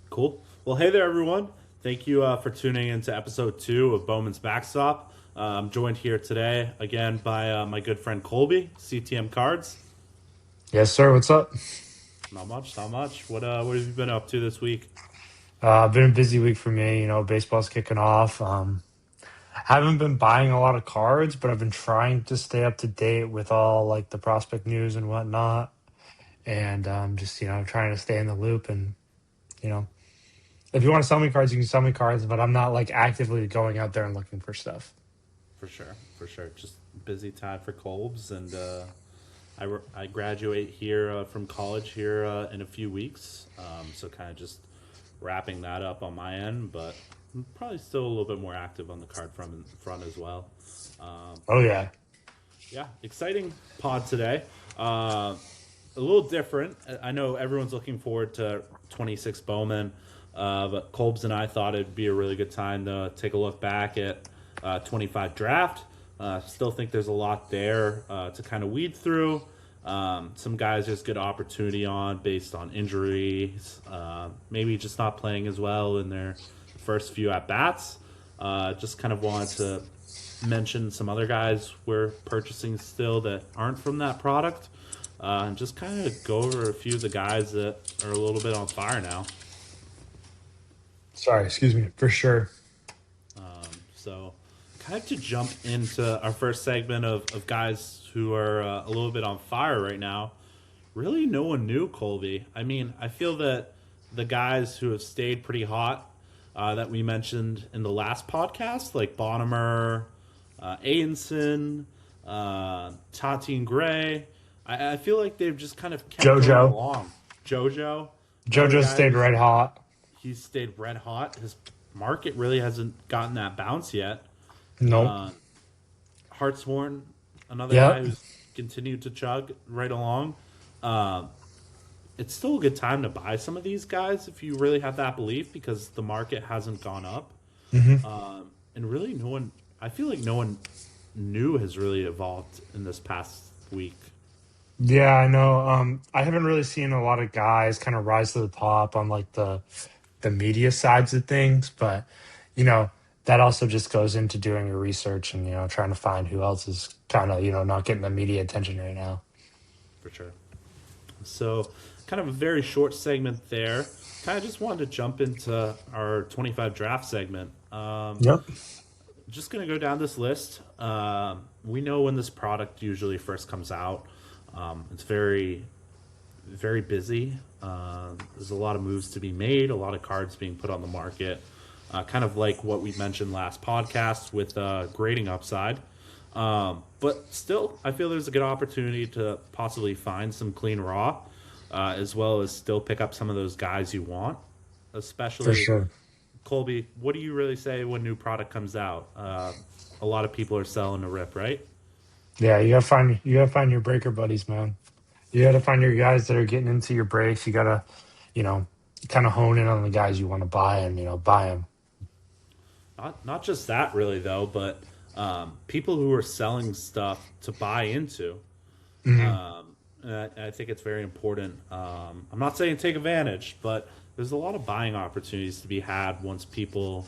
Cool. Well, hey there, everyone. Thank you for tuning into episode 2 of Bowman's Backstop. I'm joined here today again by my good friend Colby, CTM Cards. Yes, sir. What's up? Not much, not much. What have you been up to this week? Been a busy week for me. Baseball's kicking off. Haven't been buying a lot of cards, but I've been trying to stay up to date with all like the prospect news and whatnot, and just trying to stay in the loop. And you know, if you want to sell me cards, you can sell me cards, but I'm not like actively going out there and looking for stuff. For sure, for sure. Just busy time for Colbs, and I graduate here from college here in a few weeks. So kind of just wrapping that up on my end, but I'm probably still a little bit more active on the card front as well. Oh yeah, Yeah, exciting pod today. A little different. I know everyone's looking forward to 26 Bowman, but Colbs and I thought it'd be a really good time to take a look back at 25 draft. Still think there's a lot there to kind of weed through. Some guys just get opportunity on based on injuries, maybe just not playing as well in their first few at bats. Just kind of wanted to mention some other guys we're purchasing still that aren't from that product, and just kind of go over a few of the guys that are a little bit on fire now. sorry. Excuse me. For sure. So, kind of to jump into our first segment of guys who are a little bit on fire right now. Really, no one knew Colby. I mean, I feel that the guys who have stayed pretty hot that we mentioned in the last podcast, like Bonnemer, Ainson, Tatine Gray, I feel like they've just kind of kept going JoJo. along. JoJo, another JoJo guy stayed who's red hot. he's stayed red hot. His market really hasn't gotten that bounce yet. Nope. Uh, Hartsworn, another guy Yep. who's continued to chug right along. Uh, it's still a good time to buy some of these guys if you really have that belief because the market hasn't gone up. hmm And really, I feel like no one new has really evolved in this past week. Yeah, I know. I haven't really seen a lot of guys kind of rise to the top on like the media sides of things, but you know, that also just goes into doing your research and trying to find who else is kind of not getting the media attention right now. For sure. So, kind of a very short segment there. Kind of just wanted to jump into our 25 draft segment. Yep. Just going to go down this list. We know when this product usually first comes out. It's very, very busy. There's a lot of moves to be made, a lot of cards being put on the market. Kind of like what we mentioned last podcast with grading upside. But still, I feel there's a good opportunity to possibly find some clean raw, as well as still pick up some of those guys you want. For Especially, sure. Colby, what do you really say when new product comes out? A lot of people are selling a rip, right? Yeah, you gotta find your breaker buddies, man. You gotta find your guys that are getting into your breaks. You gotta, you know, kind of hone in on the guys you want to buy and buy them. Not just that, really, though, but people who are selling stuff to buy into. And I think it's very important. I'm not saying take advantage, but there's a lot of buying opportunities to be had once people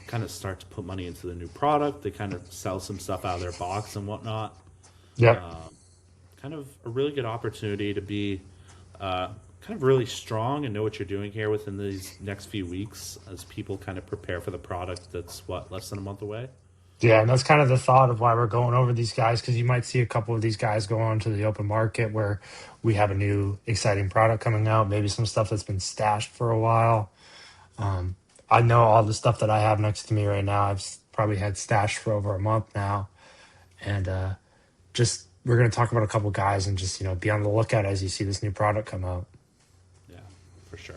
kind of start to put money into the new product. They kind of sell some stuff out of their box and whatnot. Yep. Kind of a really good opportunity to be kind of really strong and know what you're doing here within these next few weeks as people kind of prepare for the product that's what, less than a month away. Yeah, and that's kind of the thought of why we're going over these guys because you might see a couple of these guys go on to the open market where we have a new exciting product coming out, maybe some stuff that's been stashed for a while. I know all the stuff that I have next to me right now. Probably had stashed for over a month now, and just we're going to talk about a couple guys and just be on the lookout as you see this new product come out. Yeah, for sure.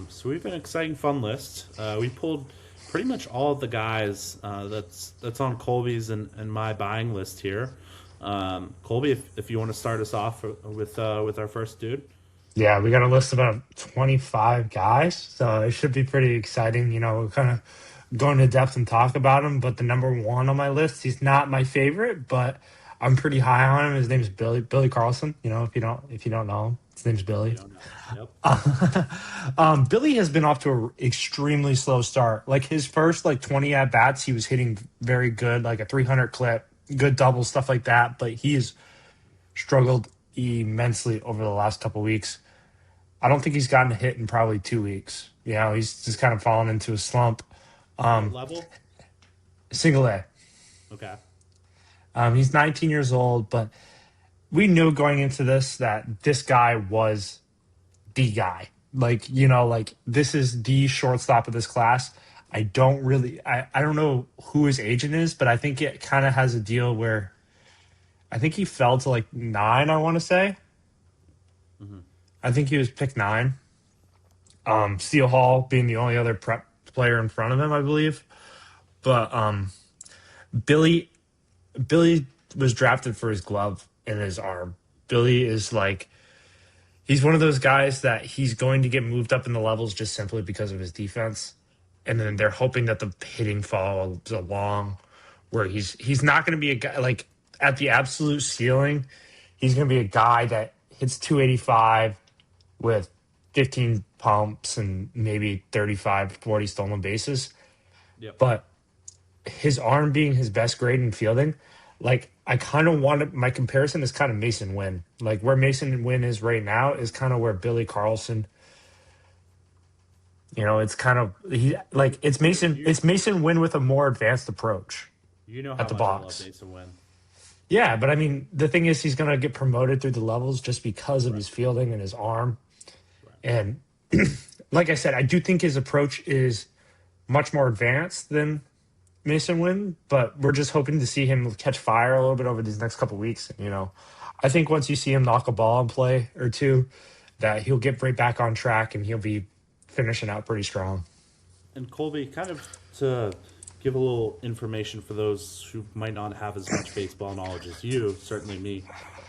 So we've an exciting, fun list. We pulled pretty much all of the guys that's on Colby's and my buying list here. Colby, if you want to start us off with our first dude. Yeah, we got a list of about 25 guys, so it should be pretty exciting. We're kind of go into depth and talk about him. But the number one on my list, he's not my favorite, but I'm pretty high on him. His name is Billy Carlson. If you don't know him, His name's If you Billy. don't know. Yep. Billy has been off to an extremely slow start. Like his first 20 at bats, he was hitting very good, like a 300 clip, good doubles, stuff like that. But he has struggled immensely over the last couple weeks. I don't think he's gotten a hit in probably 2 weeks. He's just kind of fallen into a slump. What level? Single A. Okay. He's 19 years old, but we knew going into this that this guy was the guy. This is the shortstop of this class. I don't know who his agent is, but I think it kind of has a deal where I think he fell to 9, I want to say. Mm-hmm. I think he was pick 9. Steele Hall being the only other prep player in front of him, I believe. But Billy was drafted for his glove and his arm. Billy is he's one of those guys that he's going to get moved up in the levels just simply because of his defense. And then they're hoping that the hitting follows along where he's not going to be a guy at the absolute ceiling. He's going to be a guy that hits 285 with 15 pumps and maybe 35, 40 stolen bases. Yep. But his arm being his best grade in fielding, I kind of wanted my comparison is kind of Mason Wynn. Where Mason Wynn is right now is kind of where Billy Carlson. It's kind of it's Mason Wynn with a more advanced approach. You know how at the much box. I love Mason Wynn. Yeah, but I mean the thing is he's gonna get promoted through the levels just because of his fielding and his arm. Right. And like I said, I do think his approach is much more advanced than Mason Wynn, but we're just hoping to see him catch fire a little bit over these next couple of weeks. I think once you see him knock a ball in play or two, that he'll get right back on track and he'll be finishing out pretty strong. And Colby, kind of to give a little information for those who might not have as much baseball knowledge as you, certainly me.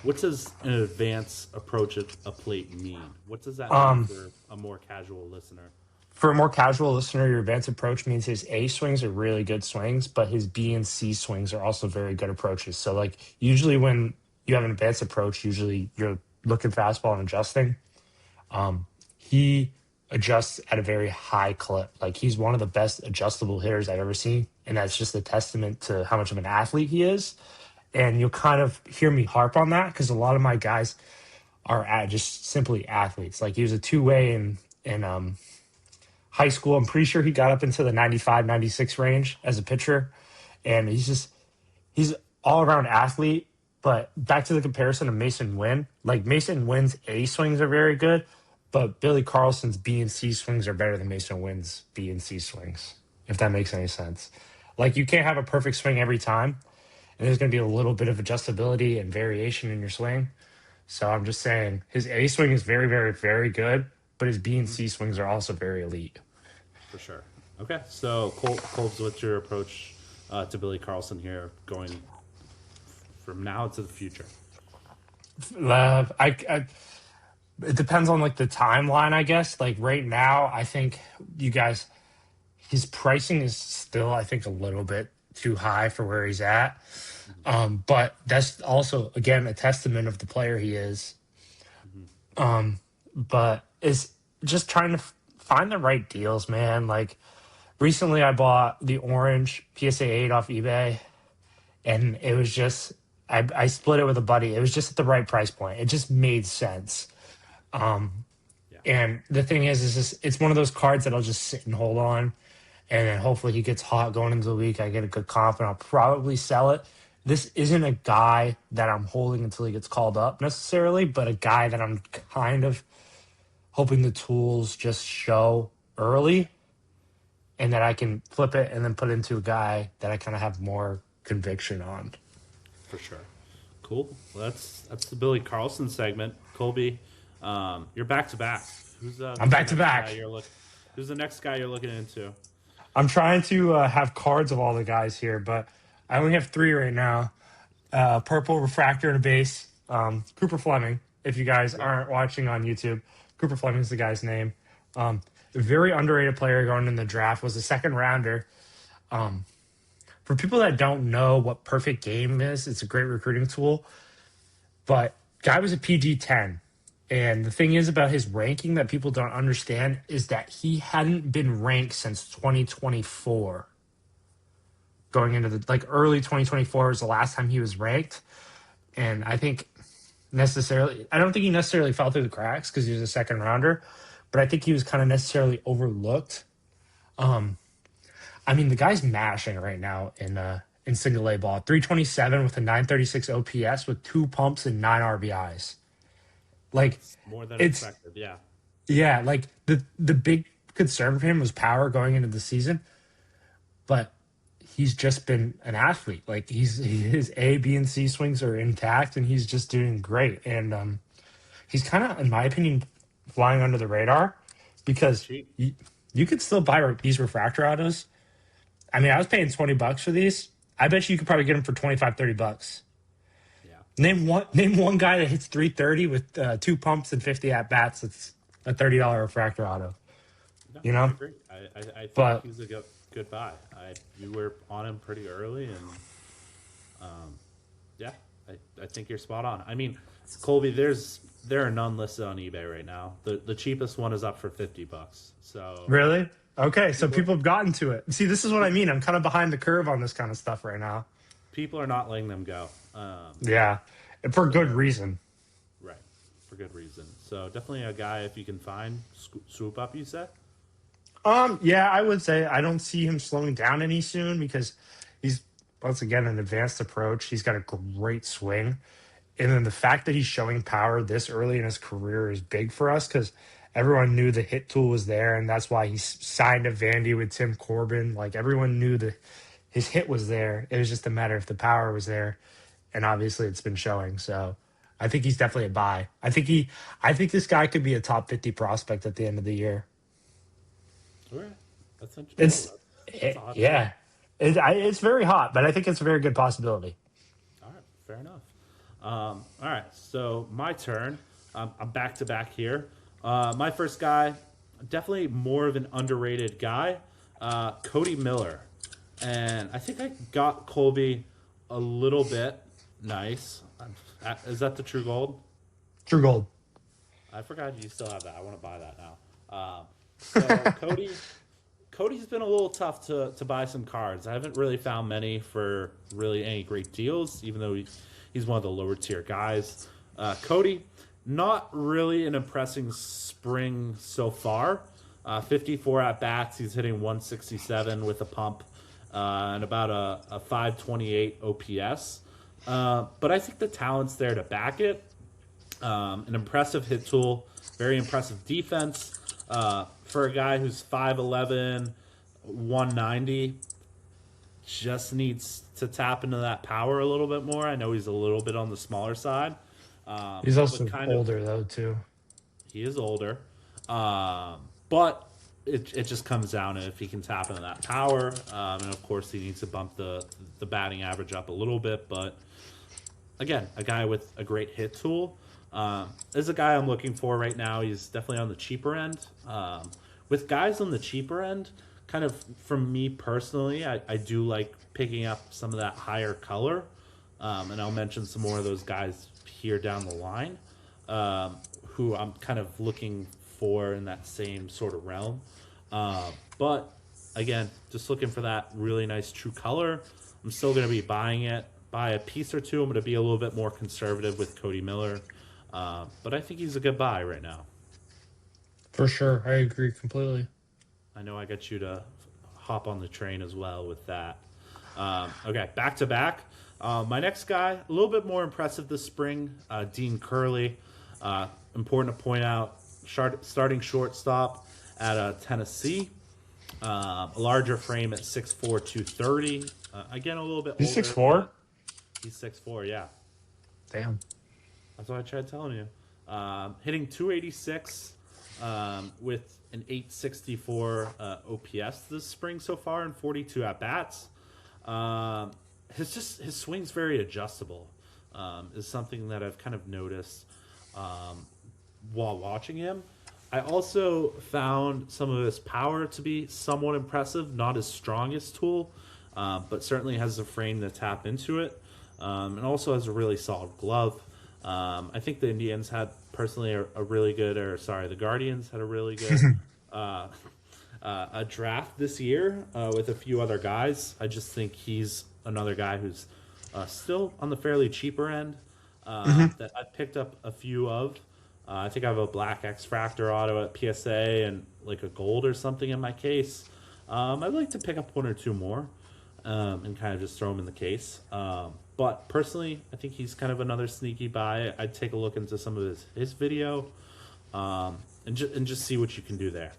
What does an advanced approach at a plate mean? What does that mean for a more casual listener? For a more casual listener, your advanced approach means his A swings are really good swings, but his B and C swings are also very good approaches. So, usually when you have an advanced approach, usually you're looking fastball and adjusting. He adjusts at a very high clip. He's one of the best adjustable hitters I've ever seen, and that's just a testament to how much of an athlete he is. And you'll kind of hear me harp on that because a lot of my guys are just simply athletes. He was a two-way in high school. I'm pretty sure he got up into the 95, 96 range as a pitcher. And he's all-around athlete. But back to the comparison of Mason Wynn. Mason Wynn's A swings are very good, but Billy Carlson's B and C swings are better than Mason Wynn's B and C swings, if that makes any sense. You can't have a perfect swing every time, and there's going to be a little bit of adjustability and variation in your swing. So I'm just saying his A swing is very, very, very good, but his B and C swings are also very elite. For sure. Okay, so Colbs, what's your approach to Billy Carlson here going from now to the future? It depends on the timeline, I guess. Right now, I think his pricing is still, I think, a little bit too high for where he's at. But that's also, again, a testament of the player he is. But it's just trying to find the right deals, man. Recently I bought the orange PSA 8 off eBay, and it was just, I split it with a buddy. It was just at the right price point. It just made sense. And the thing is it's one of those cards that I'll just sit and hold on, and then hopefully he gets hot going into the week. I get a good comp, and I'll probably sell it. This isn't a guy that I'm holding until he gets called up necessarily, but a guy that I'm kind of hoping the tools just show early and that I can flip it and then put into a guy that I kind of have more conviction on. For sure. Cool. Well, that's the Billy Carlson segment. Colby, you're back to back. I'm back to back. Who's the next guy you're looking into? I'm trying to have cards of all the guys here, but I only have 3 right now. Purple refractor and a base. Cooper Fleming. If you guys aren't watching on YouTube, Cooper Fleming's the guy's name. A very underrated player going in the draft, was a second rounder. For people that don't know what perfect game is, it's a great recruiting tool. But guy was a PG 10 And the thing is about his ranking that people don't understand is that he hadn't been ranked since 2024. Going into the like early 2024 was the last time he was ranked. And I think I don't think he necessarily fell through the cracks because he was a second rounder, but I think he was kind of necessarily overlooked. I mean, the guy's mashing right now in single A ball. 327 with a 936 OPS with 2 pumps and 9 RBIs. Like It's more than it's expected. Yeah. yeah, like the big concern for him was power going into the season, but he's just been an athlete. Like his A, B, and C swings are intact, and he's just doing great. And he's kind of, in my opinion, flying under the radar because Cheap. you could still buy these refractor autos. I mean, I was paying $20 for these. I bet you could probably get them for $25-$30. Yeah. Name one guy that hits 330 with 2 pumps and 50 at bats. That's a $30 refractor auto. No, You know, I agree. I think but he's a good buy. You were on him pretty early, and yeah, I think you're spot on. I mean, Colby, there are none listed on eBay right now. The cheapest one is up for $50. So really, okay, so people have gotten to it. See, this is what I mean. I'm kind of behind the curve on this kind of stuff right now. people are not letting them go. Yeah, and for good reason. Right, for good reason. So definitely a guy if you can find swoop up. You said. Yeah, I would say I don't see him slowing down any soon because he's once again an advanced approach. He's got a great swing. And then the fact that he's showing power this early in his career is big for us because everyone knew the hit tool was there, and that's why he signed a Vandy with Tim Corbin. Like everyone knew that his hit was there. It was just a matter if the power was there, and obviously it's been showing. So I think he's definitely a buy. I think this guy could be a top 50 prospect at the end of the year. All right, that's It's interesting. That's a hot take. yeah, it's very hot, but I think it's a very good possibility. All right, fair enough. All right, so my turn. I'm back to back here. My first guy, definitely more of an underrated guy, Cody Miller, and I think I got Colby a little bit nice. Is that the True Gold? True gold. I forgot you still have that. I want to buy that now. So Cody's been a little tough to buy some cards. I haven't really found many for really any great deals, even though he's one of the lower tier guys. Cody, not really an impressive spring so far. 54 at bats. He's hitting 167 with a pump and about a 528 OPS. But I think the talent's there to back it. An impressive hit tool, very impressive defense. For a guy who's 5'11", 190, just needs to tap into that power a little bit more. I know he's a little bit on the smaller side. He's also but older though too. He is older. But it just comes down to if he can tap into that power. And of course, he needs to bump the batting average up a little bit. But again, a guy with a great hit tool. Is a guy I'm looking for right now. He's definitely on the cheaper end. With guys on the cheaper end, kind of from me personally, I do like picking up some of that higher color. And I'll mention some more of those guys here down the line who I'm kind of looking for in that same sort of realm. But again, just looking for that really nice true color. I'm still going to be buying it. Buy a piece or two. I'm going to be a little bit more conservative with Cody Miller. But I think he's a good buy right now. For sure, I agree completely. I know I got you to hop on the train as well with that. Okay, back to back. My next guy, a little bit more impressive this spring, Dean Curley. Important to point out, starting shortstop at Tennessee. A larger frame at 6'4", 230. Again, a little bit older. He's 6'4"? He's 6'4", yeah. Damn. That's what I tried telling you. Hitting 286 with an 864 OPS this spring so far and 42 at bats. His swing's very adjustable. Is something that I've kind of noticed while watching him. I also found some of his power to be somewhat impressive. Not his strongest tool, but certainly has a frame to tap into it, and also has a really solid glove. I think the Indians had personally a really good, or sorry, the Guardians had a really good uh, a draft this year with a few other guys. I just think he's another guy who's still on the fairly cheaper end that I picked up a few of. I think I have a black X Fractor auto at PSA and like a gold or something in my case. I'd like to pick up one or two more and kind of just throw them in the case. But personally, I think he's kind of another sneaky buy. I'd take a look into some of his video and just see what you can do there.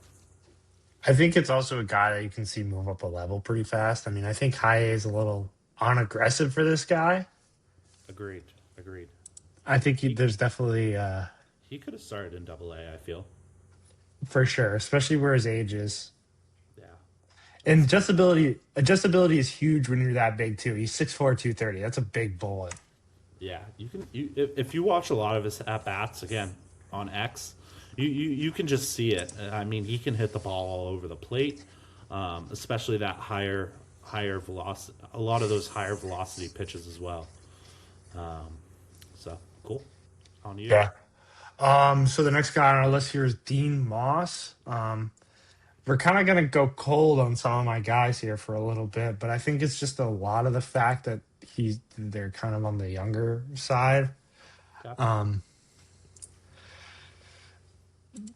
I think it's also a guy that you can see move up a level pretty fast. I mean, I think high A is a little unaggressive for this guy. Agreed. Agreed. I think there's definitely, He could have started in Double A. I feel. for sure, especially where his age is. Yeah. And adjustability is huge when you're that big too. He's 6'4", 230. That's a big bullet. Yeah, you can. If you watch a lot of his at bats again on X, you can just see it. I mean, he can hit the ball all over the plate, especially that higher velocity. A lot of those higher velocity pitches as well. So cool. On you. Yeah. So the next guy on our list here is Dean Moss. We're kind of going to go cold on some of my guys here for a little bit, but I think it's just a lot of the fact that they're kind of on the younger side. Okay.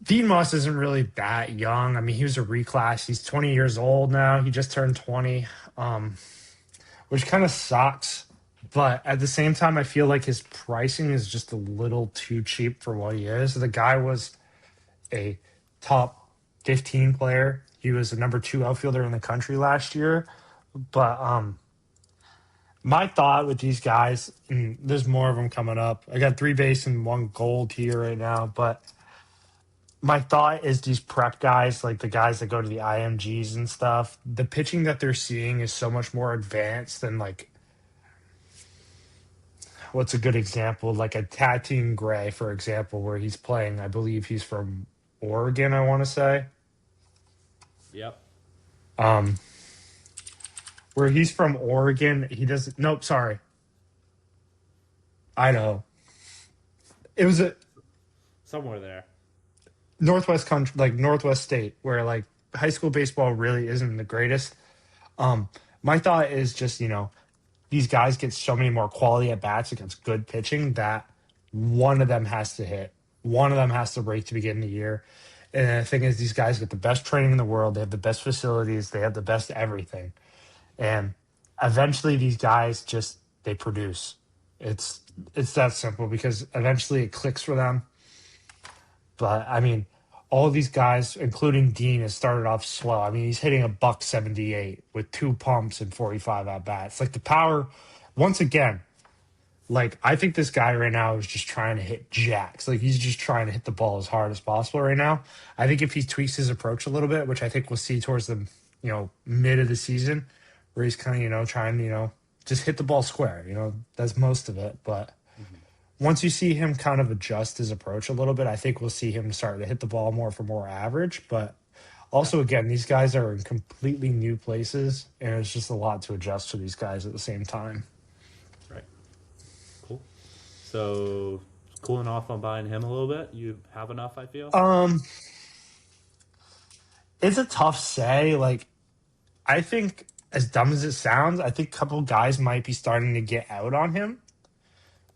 Dean Moss isn't really that young. I mean, he was a reclass. He's 20 years old now. He just turned 20, which kind of sucks. But at the same time, I feel like his pricing is just a little too cheap for what he is. The guy was a top 15 player. He was a number 2 outfielder in the country last year. But my thought with these guys, and there's more of them coming up. I got 3 base and 1 gold here right now. But my thought is these prep guys, like the guys that go to the IMGs and stuff, the pitching that they're seeing is so much more advanced than like, what's a good example? Like a Tateen Gray, for example, where he's playing, I believe he's from Oregon, I want to say. Yep. Where he's from Oregon, he doesn't, nope, sorry. Idaho. It was a Somewhere there. Northwest country, like Northwest state, where like high school baseball really isn't the greatest. My thought is just, these guys get so many more quality at bats against good pitching that one of them has to hit. One of them has to break to begin the year. And the thing is, these guys get the best training in the world. They have the best facilities. They have the best everything. And eventually these guys they produce. It's that simple because eventually it clicks for them. But I mean, all these guys, including Dean, has started off slow. I mean, he's hitting a $178 with 2 pumps and 45 at bats. Like the power, once again, like I think this guy right now is just trying to hit jacks. Like he's just trying to hit the ball as hard as possible right now. I think if he tweaks his approach a little bit, which I think we'll see towards the mid of the season, where he's kind of trying to just hit the ball square. That's most of it, but. Once you see him kind of adjust his approach a little bit, I think we'll see him start to hit the ball more for more average. But also, again, these guys are in completely new places, and it's just a lot to adjust for these guys at the same time. Right. Cool. So, cooling off on buying him a little bit. You have enough, I feel. It's a tough say. Like, I think, as dumb as it sounds, I think a couple guys might be starting to get out on him.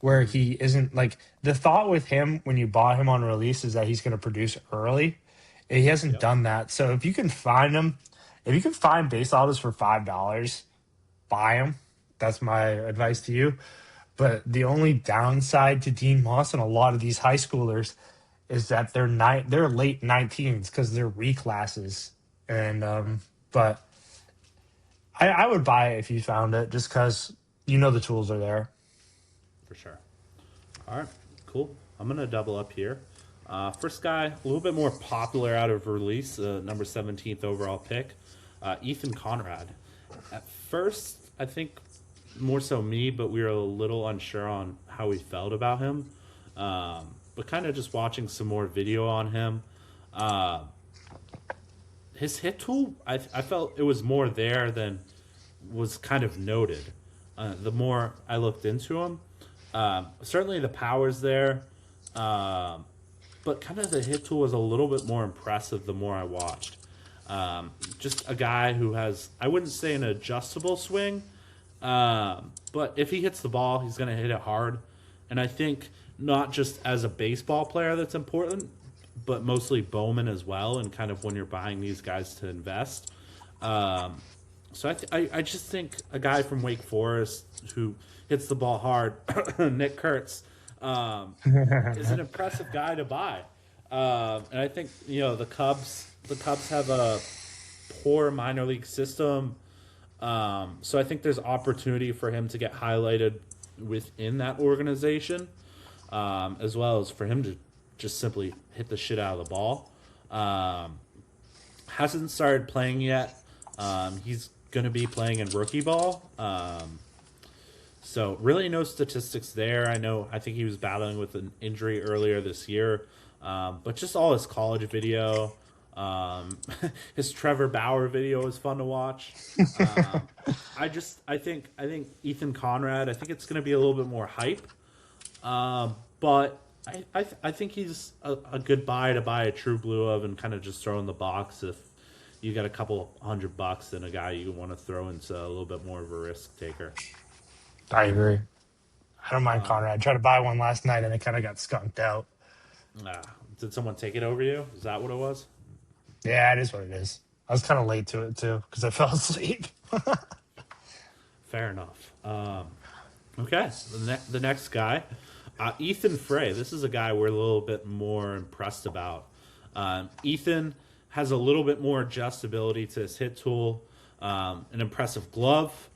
Where he isn't like the thought with him when you bought him on release is that he's going to produce early. And he hasn't done that. So if you can find him, if you can find base autos for $5, buy them. That's my advice to you. But the only downside to Dean Moss and a lot of these high schoolers is that they're late 19s because they're reclasses. And but I would buy it if you found it just because the tools are there. For sure. All right, cool. I'm going to double up here. First guy, a little bit more popular out of release, number 17th overall pick, Ethan Conrad. At first, I think more so me, but we were a little unsure on how we felt about him. But kind of just watching some more video on him. His hit tool, I felt it was more there than was kind of noted. The more I looked into him, Certainly the power's there, but kind of the hit tool was a little bit more impressive the more I watched. Just a guy who has, I wouldn't say an adjustable swing, but if he hits the ball, he's going to hit it hard. And I think not just as a baseball player that's important, but mostly Bowman as well, and kind of when you're buying these guys to invest. So I just think a guy from Wake Forest who hits the ball hard, Nick Kurtz, is an impressive guy to buy. And I think the Cubs have a poor minor league system, so I think there's opportunity for him to get highlighted within that organization, as well as for him to just simply hit the shit out of the ball. Hasn't started playing yet. He's going to be playing in rookie ball. So really no statistics there. I think he was battling with an injury earlier this year. But just all his college video, his Trevor Bauer video is fun to watch. I think Ethan Conrad, I think it's going to be a little bit more hype. But I think he's a good buy to buy a true blue of and kind of just throw in the box if you got a couple $100 and a guy you want to throw into a little bit more of a risk taker. I agree. I don't mind Conrad. I tried to buy one last night and it kind of got skunked out. Did someone take it over you? Is that what it was? Yeah, it is what it is. I was kind of late to it too because I fell asleep. Fair enough. Okay, the next guy, Ethan Frey. This is a guy we're a little bit more impressed about. Ethan has a little bit more adjustability to his hit tool, an impressive glove.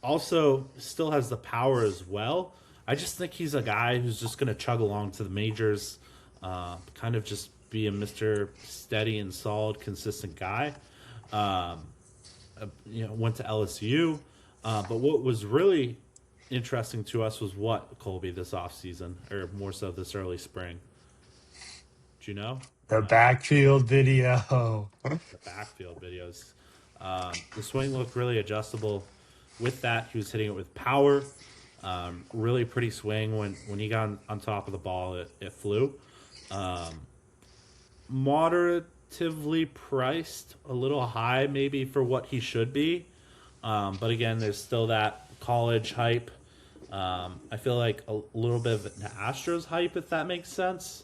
Also, still has the power as well. I just think he's a guy who's just going to chug along to the majors, kind of just be a Mr. Steady and solid, consistent guy. Went to LSU. But what was really interesting to us was what, Colby, this offseason, or more so this early spring? Do you know? The backfield video. The backfield videos. The swing looked really adjustable. With that, he was hitting it with power. Really pretty swing. When he got on top of the ball, it flew. Moderatively priced, a little high maybe for what he should be. But again, there's still that college hype. I feel like a little bit of an Astros hype, if that makes sense.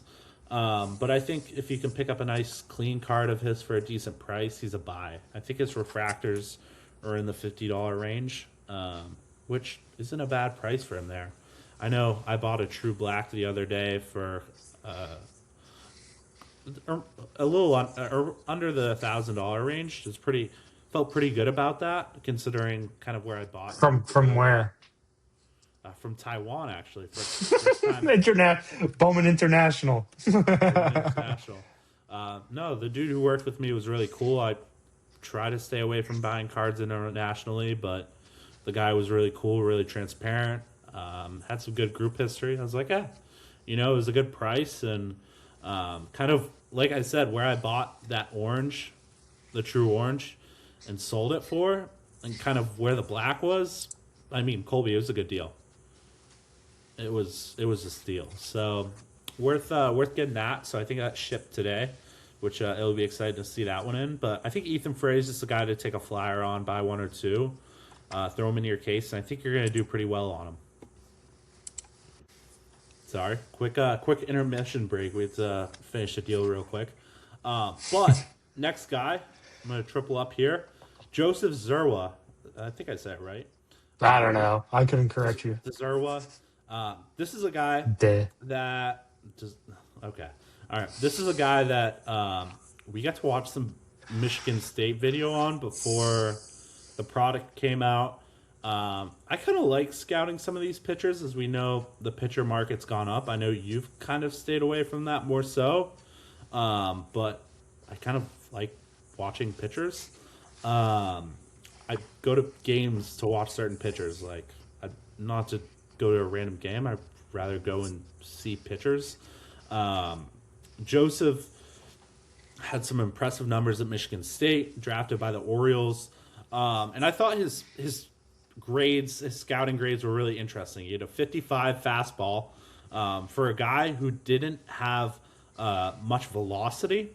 But I think if you can pick up a nice clean card of his for a decent price, he's a buy. I think his refractors are in the $50 range, which isn't a bad price for him there. I know I bought a True Black the other day for a little under the $1,000 range. Felt pretty good about that, considering kind of where I bought. From where? From Taiwan, actually. First time. Bowman International. International. No, the dude who worked with me was really cool. I try to stay away from buying cards internationally, but the guy was really cool, really transparent. Had some good group history. I was like, it was a good price. And kind of, like I said, where I bought that orange, the true orange, and sold it for, and kind of where the black was, Colby, it was a good deal. It was a steal. So worth getting that. So I think that shipped today, which it'll be exciting to see that one in. But I think Ethan Frey is just a guy to take a flyer on, buy one or two, throw him into your case, and I think you're going to do pretty well on him. Sorry, quick intermission break. We have to finish the deal real quick. But next guy, I'm going to triple up here. Joseph Zerwa. I think I said it right. I don't know. I couldn't correct you. Zerwa. This is a guy that just okay. All right. This is a guy that we got to watch some Michigan State video on before the product came out. I kind of like scouting some of these pitchers, as we know the pitcher market's gone up. I know you've kind of stayed away from that more so, but I kind of like watching pitchers. I go to games to watch certain pitchers, not to go to a random game. I'd rather go and see pitchers. Joseph had some impressive numbers at Michigan State, drafted by the Orioles. And I thought his grades, his scouting grades were really interesting. He had a 55 fastball for a guy who didn't have much velocity.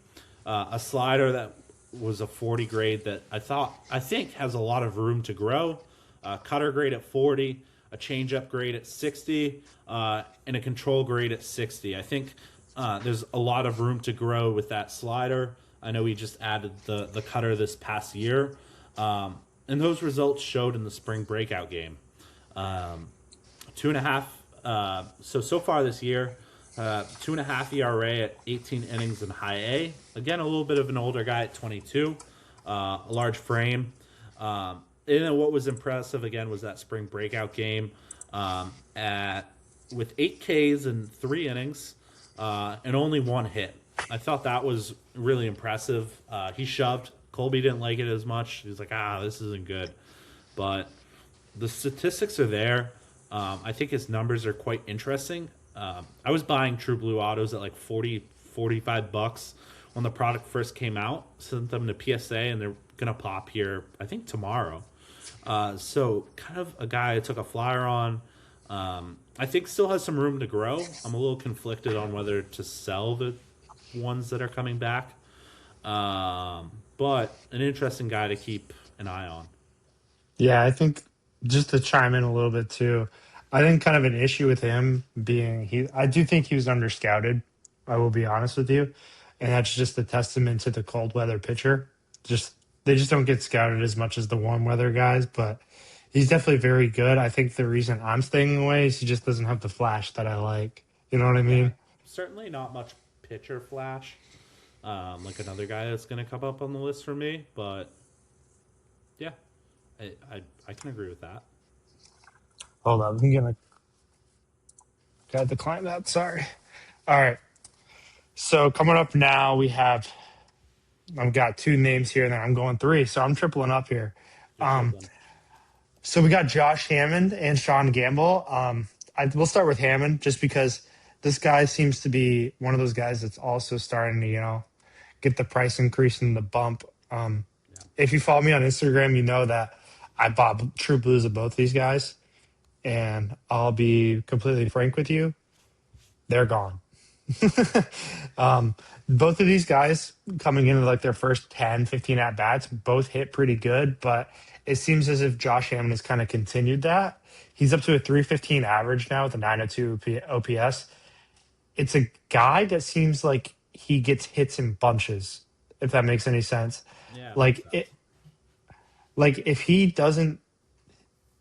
A slider that was a 40 grade that I think has a lot of room to grow. Cutter grade at 40, a changeup grade at 60, and a control grade at 60. I think there's a lot of room to grow with that slider. I know he just added the cutter this past year. And those results showed in the spring breakout game. 2.5. So far this year, 2.5 ERA at 18 innings in high A. Again, a little bit of an older guy at 22. A large frame. And then what was impressive again was that spring breakout game with 8 Ks in 3 innings and only 1 hit. I thought that was really impressive. He shoved. Colby didn't like it as much. He's like, this isn't good. But the statistics are there. I think his numbers are quite interesting. I was buying True Blue autos at like 40, $45 when the product first came out. Sent them to PSA, and they're going to pop here, I think, tomorrow. So kind of a guy I took a flyer on. I think still has some room to grow. I'm a little conflicted on whether to sell the ones that are coming back. But an interesting guy to keep an eye on. Yeah, I think just to chime in a little bit too, I think kind of an issue with him being I do think he was underscouted. I will be honest with you, and that's just a testament to the cold weather pitcher. Just they just don't get scouted as much as the warm weather guys, but he's definitely very good. I think the reason I'm staying away is he just doesn't have the flash that I like. You know what I Yeah, mean? certainly not much pitcher flash. Like another guy that's going to come up on the list for me, but yeah, I can agree with that. Hold on, I'm gonna got to climb that. Sorry. All right. So coming up now, I've got 2 names here, and then I'm going 3, so I'm tripling up here. You're tripling. So we got Josh Hammond and Sean Gamble. We'll start with Hammond just because this guy seems to be one of those guys that's also starting to, get the price increase and the bump. Yeah. If you follow me on Instagram, you know that I bought True Blues of both these guys, and I'll be completely frank with you, they're gone. Both of these guys coming into like their first 10, 15 at bats, both hit pretty good, but it seems as if Josh Hammond has kind of continued that. He's up to a 315 average now with a 902 OPS. It's a guy that seems like he gets hits in bunches, if that makes any sense. Yeah, it makes Like sense. it, like if he doesn't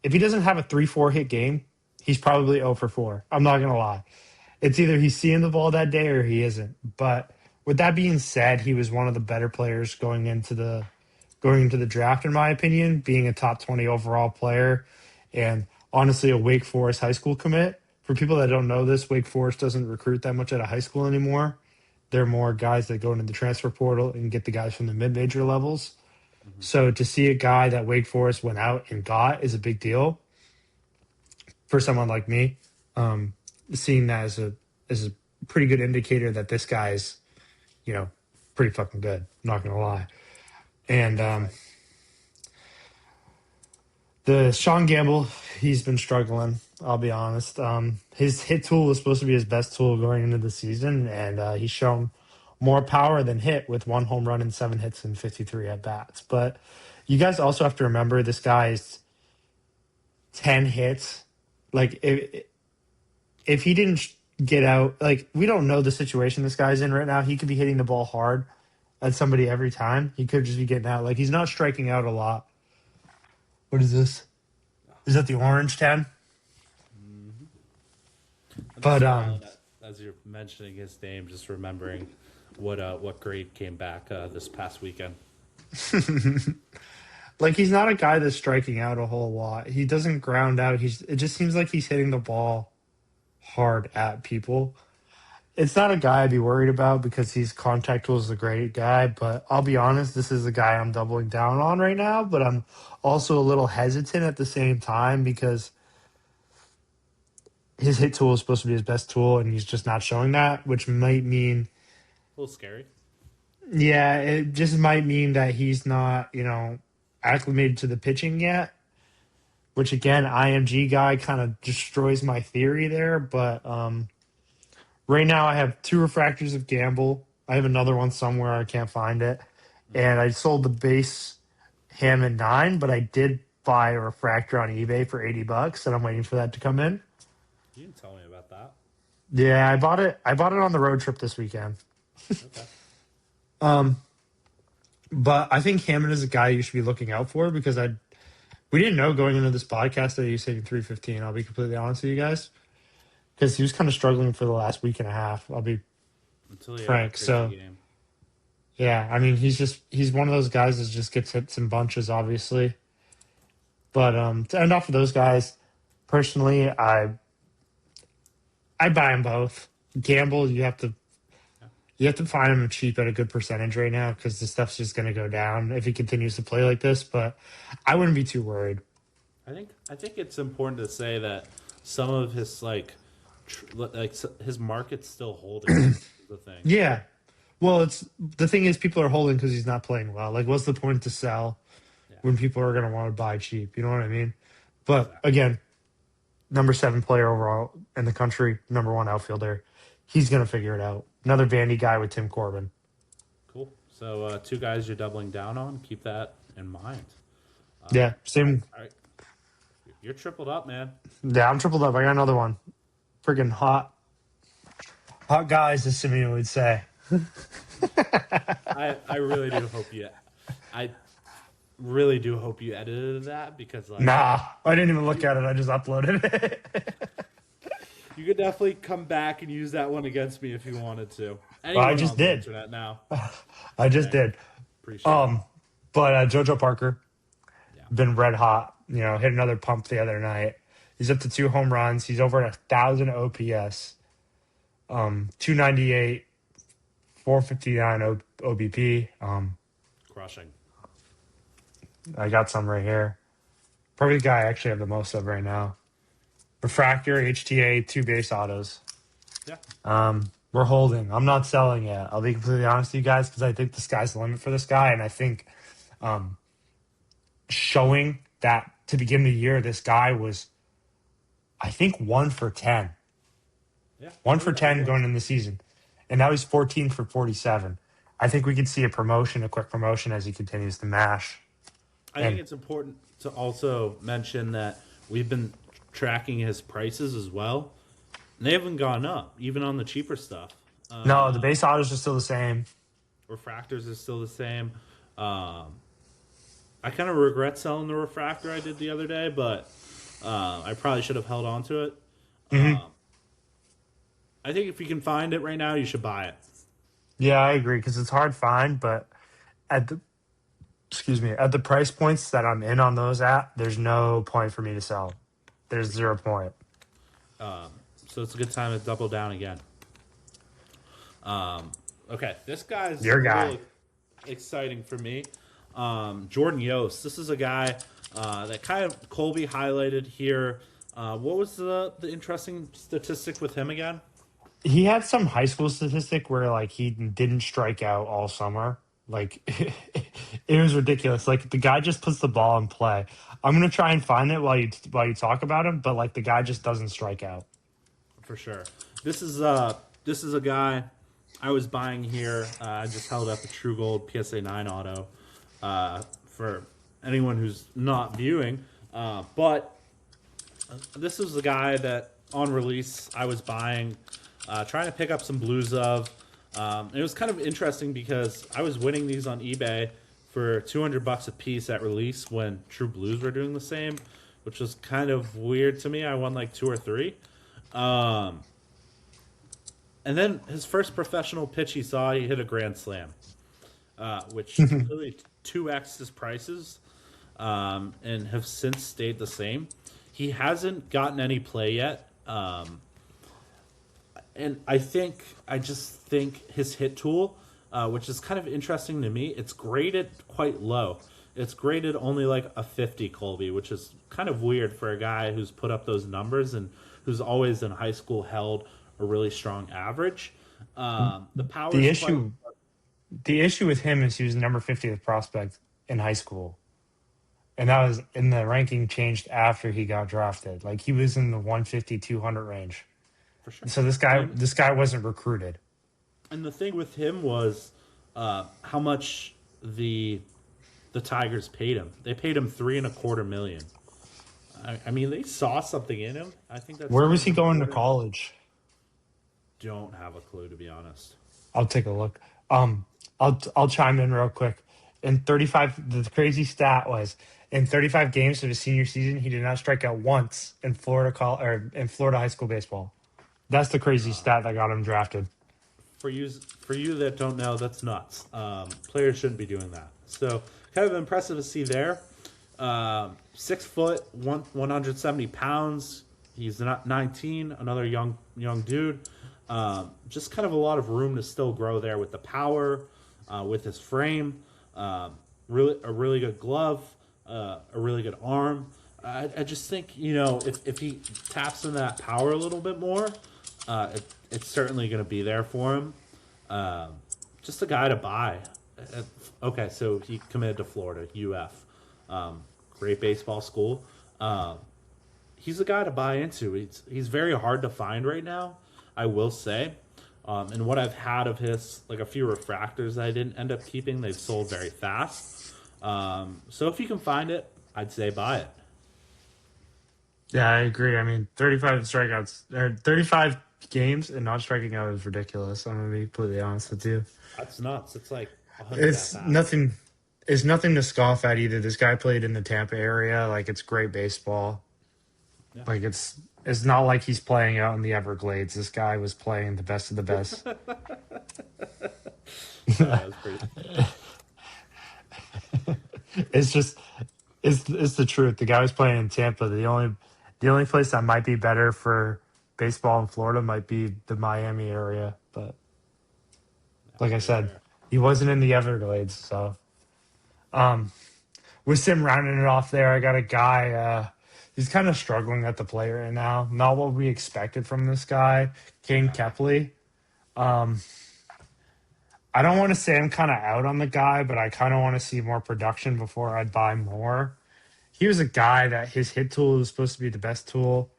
have a 3-4 hit game, he's probably 0 for 4. I'm not gonna lie. It's either he's seeing the ball that day or he isn't. But with that being said, he was one of the better players going into the draft, in my opinion, being a top 20 overall player and honestly a Wake Forest high school commit. For people that don't know this, Wake Forest doesn't recruit that much out of high school anymore. They're more guys that go into the transfer portal and get the guys from the mid-major levels. Mm-hmm. So to see a guy that Wake Forest went out and got is a big deal for someone like me. Seeing that as a pretty good indicator that this guy's, pretty fucking good. I'm not gonna lie. And Right. the Sean Gamble, he's been struggling. I'll be honest. His hit tool was supposed to be his best tool going into the season, and he's shown more power than hit with 1 home run and 7 hits and 53 at bats. But you guys also have to remember this guy's 10 hits. Like if he didn't get out, like we don't know the situation this guy's in right now. He could be hitting the ball hard at somebody every time. He could just be getting out. Like he's not striking out a lot. What is this? Is that the orange 10? Mm-hmm. I'm just But smiling as you're mentioning his name, just remembering what grade came back this past weekend. like he's not a guy that's striking out a whole lot. He doesn't ground out. It just seems like he's hitting the ball hard at people. It's not a guy I'd be worried about because he's contact tools is a great guy, but I'll be honest, this is the guy I'm doubling down on right now, but I'm also a little hesitant at the same time because his hit tool is supposed to be his best tool and he's just not showing that, which might mean A little scary. yeah, it just might mean that he's not, acclimated to the pitching yet. which again, IMG guy kind of destroys my theory there. But right now, I have 2 refractors of Gamble. I have another one somewhere. I can't find it. Mhm. And I sold the base Hammond 9, but I did buy a refractor on eBay for $80, and I'm waiting for that to come in. You didn't tell me about that. Yeah, I bought it. I bought it on the road trip this weekend. Okay. Um, but I think Hammond is a guy you should be looking out for because we didn't know going into this podcast that he was hitting 315. I'll be completely honest with you guys because he was kind of struggling for the last week and a half. I'll be Until he had that frank. crazy So game. yeah, I mean he's one of those guys that just gets hits in bunches, obviously. But to end off with those guys, personally, I buy them both. Gamble, Yeah. you have to find him cheap at a good percentage right now because the stuff's just going to go down if he continues to play like this. But I wouldn't be too worried. I think it's important to say that some of his his market's still holding. Is the thing. Yeah. Well, it's the thing is people are holding because he's not playing well. Like, what's the point to sell Yeah. when people are going to want to buy cheap? You know what I mean? But Exactly. again, number 7 player overall in the country, number 1 outfielder. He's going to figure it out. Another Vandy guy with Tim Corbin. Cool. So 2 guys you're doubling down on. Keep that in mind. Yeah, same. All right. You're tripled up, man. Yeah, I'm tripled up. I got another one. Freaking hot guys, as Simeon would say. I really do hope I really do hope you edited that because Nah, I didn't even look at it. I just uploaded it. you could definitely come back and use that one against me if you wanted to. Well, I Anyone just on the did. internet now. I just Thanks. did. Appreciate it. But JoJo Parker Yeah. been red hot. You know, hit another pump the other night. He's up to 2 home runs. He's over 1,000 OPS. 298, 459 OBP. Crushing. I got some right here. Probably the guy I actually have the most of right now. Refractor, HTA, 2 base autos. Yeah. We're holding. I'm not selling yet. I'll be completely honest with you guys because I think the sky's the limit for this guy, and I think showing that to begin the year, this guy was, I think, 1 for 10. Yeah. 1 for 10 going in the season. And now he's 14 for 47. I think we could see a quick promotion as he continues to mash. I think it's important to also mention that we've been tracking his prices as well. And they haven't gone up, even on the cheaper stuff. No, the base autos are still the same. Refractors is still the same. I kind of regret selling the refractor I did the other day, but I probably should have held on to it. I think if you can find it right now, you should buy it. Yeah, I agree because it's hard to find, but at the at the price points that I'm in on those at, there's no point for me to sell. There's 0 point. So it's a good time to double down again. Okay, this guy's Your guy. really exciting for me. Jordan Yost. This is a guy that kind of Colby highlighted here. What was the interesting statistic with him again? He had some high school statistic where like he didn't strike out all summer. Like it was ridiculous. Like the guy just puts the ball in play. I'm gonna try and find it while you talk about him, but like the guy just doesn't strike out. For sure. This is a guy I was buying here. I just held up a True Gold PSA 9 auto for anyone who's not viewing. But this is the guy that on release I was buying, trying to pick up some blues of. It was kind of interesting because I was winning these on eBay for $200 a piece at release when True Blues were doing the same, which was kind of weird to me. I won like 2 or 3. And then his first professional pitch he saw, he hit a grand slam, which really 2x his prices, and have since stayed the same. He hasn't gotten any play yet, and I just think his hit tool, which is kind of interesting to me, it's graded quite low. It's graded only like a 50, Colby, which is kind of weird for a guy who's put up those numbers and who's always in high school held a really strong average. The power. The issue with him is he was number 50th prospect in high school. and that was in the ranking changed after he got drafted. Like he was in the 150, 200 range. for sure. So And this guy wasn't recruited. and the thing with him was how much the Tigers paid him. They paid him 3.25 million. I mean, they saw something in him. I think that's Where kind was of he going to important. college? Don't have a clue, to be honest. I'll take a look. I'll chime in real quick. In 35, the crazy stat was in 35 games of his senior season, he did not strike out once in Florida high school baseball. That's the crazy stat that got him drafted. For you that don't know, that's nuts. Players shouldn't be doing that. So kind of impressive to see there. 6 foot, 170 pounds. He's not 19, another young dude. Just kind of a lot of room to still grow there with the power, with his frame. Really a really good glove, a really good arm. I just think if he taps into that power a little bit more, it's certainly going to be there for him. Just a guy to buy. Okay, so he committed to Florida, UF. Great baseball school. He's a guy to buy into. He's very hard to find right now, I will say. And what I've had of his, like a few refractors that I didn't end up keeping, they've sold very fast. So if you can find it, I'd say buy it. Yeah, I agree. I mean, 35 strikeouts or 35 games and not striking out is ridiculous. I'm gonna be completely honest with you. That's nuts. It's like 100 at It's bats. nothing. It's nothing to scoff at either. This guy played in the Tampa area. Like it's great baseball. Yeah, Like it's not like he's playing out in the Everglades. This guy was playing the best of the best. no, that was pretty. It's just it's the truth. The guy was playing in Tampa. The only place that might be better for baseball in Florida might be the Miami area. But like I Very said, fair. he wasn't in the Everglades. So with Sim rounding it off there, I got a guy. He's kind of struggling at the plate right now. Not what we expected from this guy, Kane Kepley. I don't want to say I'm kind of out on the guy, but I kind of want to see more production before I'd buy more. He was a guy that his hit tool was supposed to be the best tool.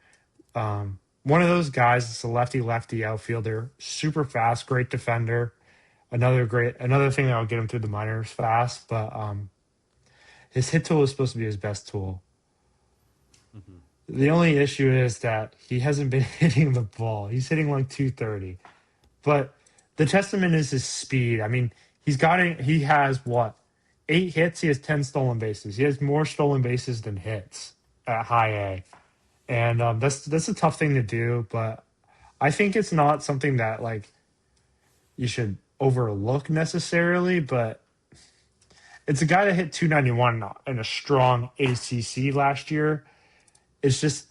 One of those guys is a lefty outfielder, super fast, great defender. Another thing that will get him through the minors fast, but his hit tool is supposed to be his best tool. The only issue is that he hasn't been hitting the ball. He's hitting like 230. But the testament is his speed. I mean, he has what? 8 hits, he has 10 stolen bases. He has more stolen bases than hits at high A. And that's a tough thing to do, but I think it's not something that like you should overlook necessarily, but it's a guy that hit 291 in a strong ACC last year. It's just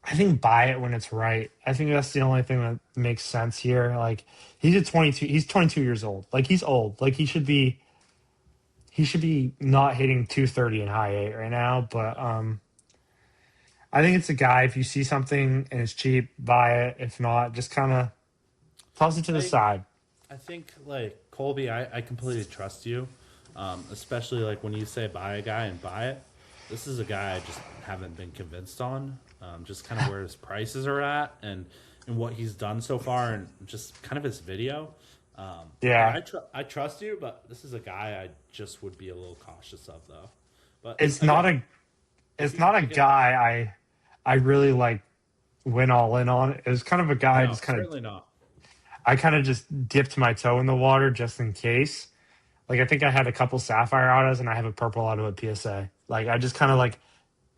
I think buy it when it's right. I think that's the only thing that makes sense here. Like he's 22 years old. Like he's old. Like he should be not hitting 230 in high A right now, but I think it's a guy if you see something and it's cheap, buy it. If not, just kind of toss it to the I side. I think like Colby, I completely trust you, especially like when you say buy a guy and buy it. This is a guy I just haven't been convinced on. Just kind of where his prices are at and what he's done so far and just kind of his video. Yeah. I trust you, but this is a guy I just would be a little cautious of though. But It's not again, a if it's you can not a pick it, guy I really like went all in on. It was kind of a guy I no, just certainly not. kind of just dipped my toe in the water just in case. Like I think I had a couple sapphire autos and I have a purple auto at PSA. Like I just kind of like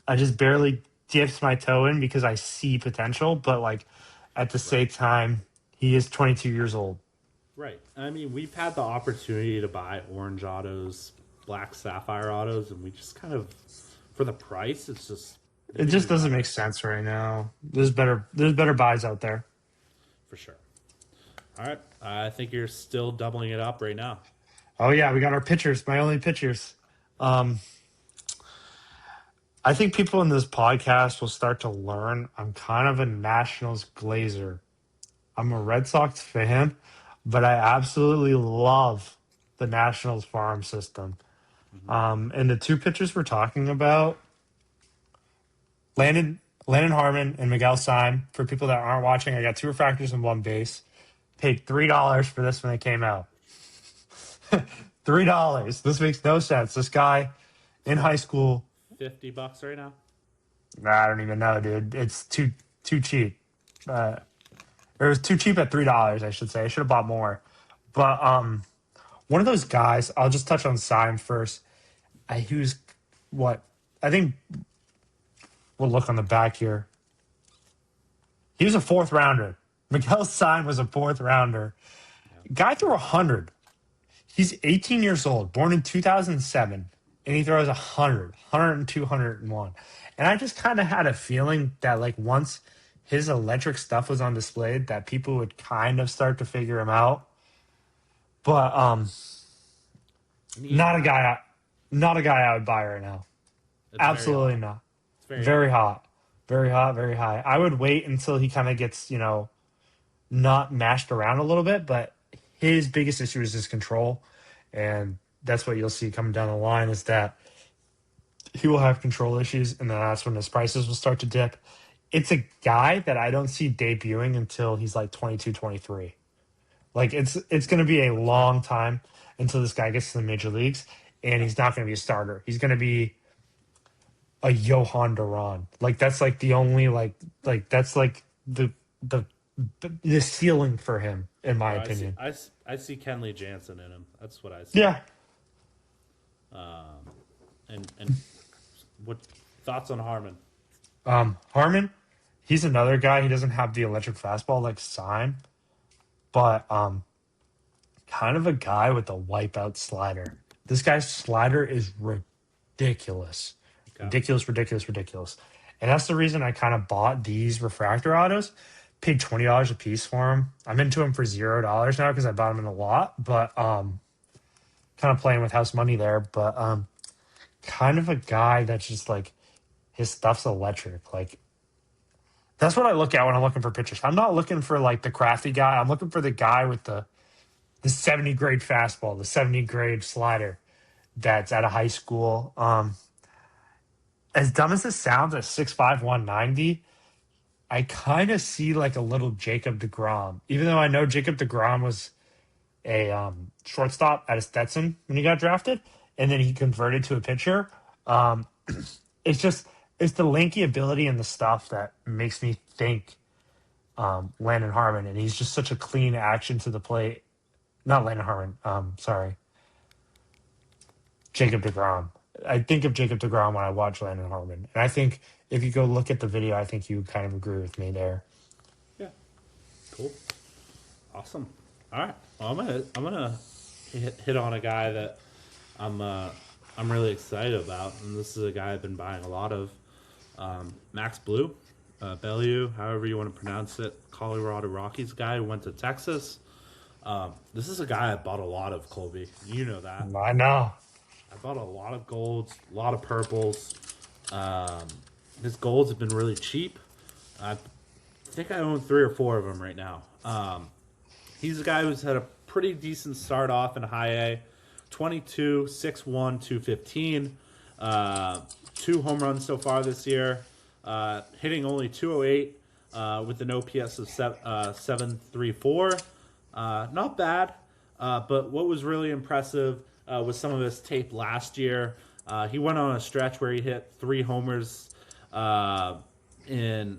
I just barely dipped my toe in because I see potential, but like at the Right. same time, he is 22 years old. Right. I mean, we've had the opportunity to buy orange autos, black sapphire autos, and we just kind of, for the price, it's just It maybe just we'd doesn't rather make sense right now. There's better buys out there. for sure. All right. I think you're still doubling it up right now. Oh yeah, we got our pitchers, my only pitchers. Um, I think people in this podcast will start to learn I'm kind of a Nationals glazer. I'm a Red Sox fan, but I absolutely love the Nationals farm system. And the two pitchers we're talking about, Landon Harmon and Miguel Syme. For people that aren't watching, I got 2 refractors and 1 base. Paid $3 for this when it came out. $3. This makes no sense. This guy in high school. $50 right now. I don't even know, dude. It's too cheap. It was too cheap at $3, I should say. I should have bought more. But one of those guys, I'll just touch on Syme first. He was what? I think we'll look on the back here. He was a 4th rounder. Miguel Syme was a 4th rounder. Guy threw 100. He's 18 years old, born in 2007, and he throws 100, 102, 101. And I just kind of had a feeling that, like, once his electric stuff was on display, that people would kind of start to figure him out. But not a guy I would buy right now. It's Absolutely not. It's Very hot. Very hot, very high. I would wait until he kind of gets, not mashed around a little bit, but his biggest issue is his control. And that's what you'll see coming down the line is that he will have control issues, and then that's when his prices will start to dip. It's a guy that I don't see debuting until he's like 22, 23. Like, it's going to be a long time until this guy gets to the major leagues, and he's not going to be a starter. He's going to be a Johan Duran. Like, that's like the only that's like the ceiling for him, in my opinion. I see Kenley Jansen in him. That's what I see. Yeah. And what thoughts on Harmon? Harmon, he's another guy. He doesn't have the electric fastball like Syme, but kind of a guy with a wipeout slider. This guy's slider is ridiculous. Okay. Ridiculous. And that's the reason I kind of bought these refractor autos. Paid $20 a piece for them. I'm into them for $0 now because I bought them in a lot, but kind of playing with house money there. But kind of a guy that's just like, his stuff's electric. Like, that's what I look at when I'm looking for pitchers. I'm not looking for like the crafty guy. I'm looking for the guy with the 70 grade fastball, the 70 grade slider that's at a high school. As dumb as this sounds, at 6'5", 190, I kind of see like a little Jacob deGrom. Even though I know Jacob deGrom was a shortstop at a Stetson when he got drafted, and then he converted to a pitcher. It's the lanky ability and the stuff that makes me think Landon Harmon, and he's just such a clean action to the plate. Not Landon Harmon. Sorry. Jacob deGrom. I think of Jacob deGrom when I watch Landon Harmon. And I think if you go look at the video, I think you kind of agree with me there. Yeah. Cool. Awesome. All right. Well, I'm gonna hit on a guy that I'm really excited about, and this is a guy I've been buying a lot of. Max Blue, Bellew, however you want to pronounce it, Colorado Rockies guy who went to Texas. This is a guy I bought a lot of, Colby. You know that. I know. I bought a lot of golds, a lot of purples. His golds have been really cheap. I think I own 3 or 4 of them right now. He's a guy who's had a pretty decent start off in high A. 22, 6'1", 215. 2 home runs so far this year. Hitting only 208 with an OPS of 734. Not bad. But what was really impressive was some of his tape last year. He went on a stretch where he hit 3 homers in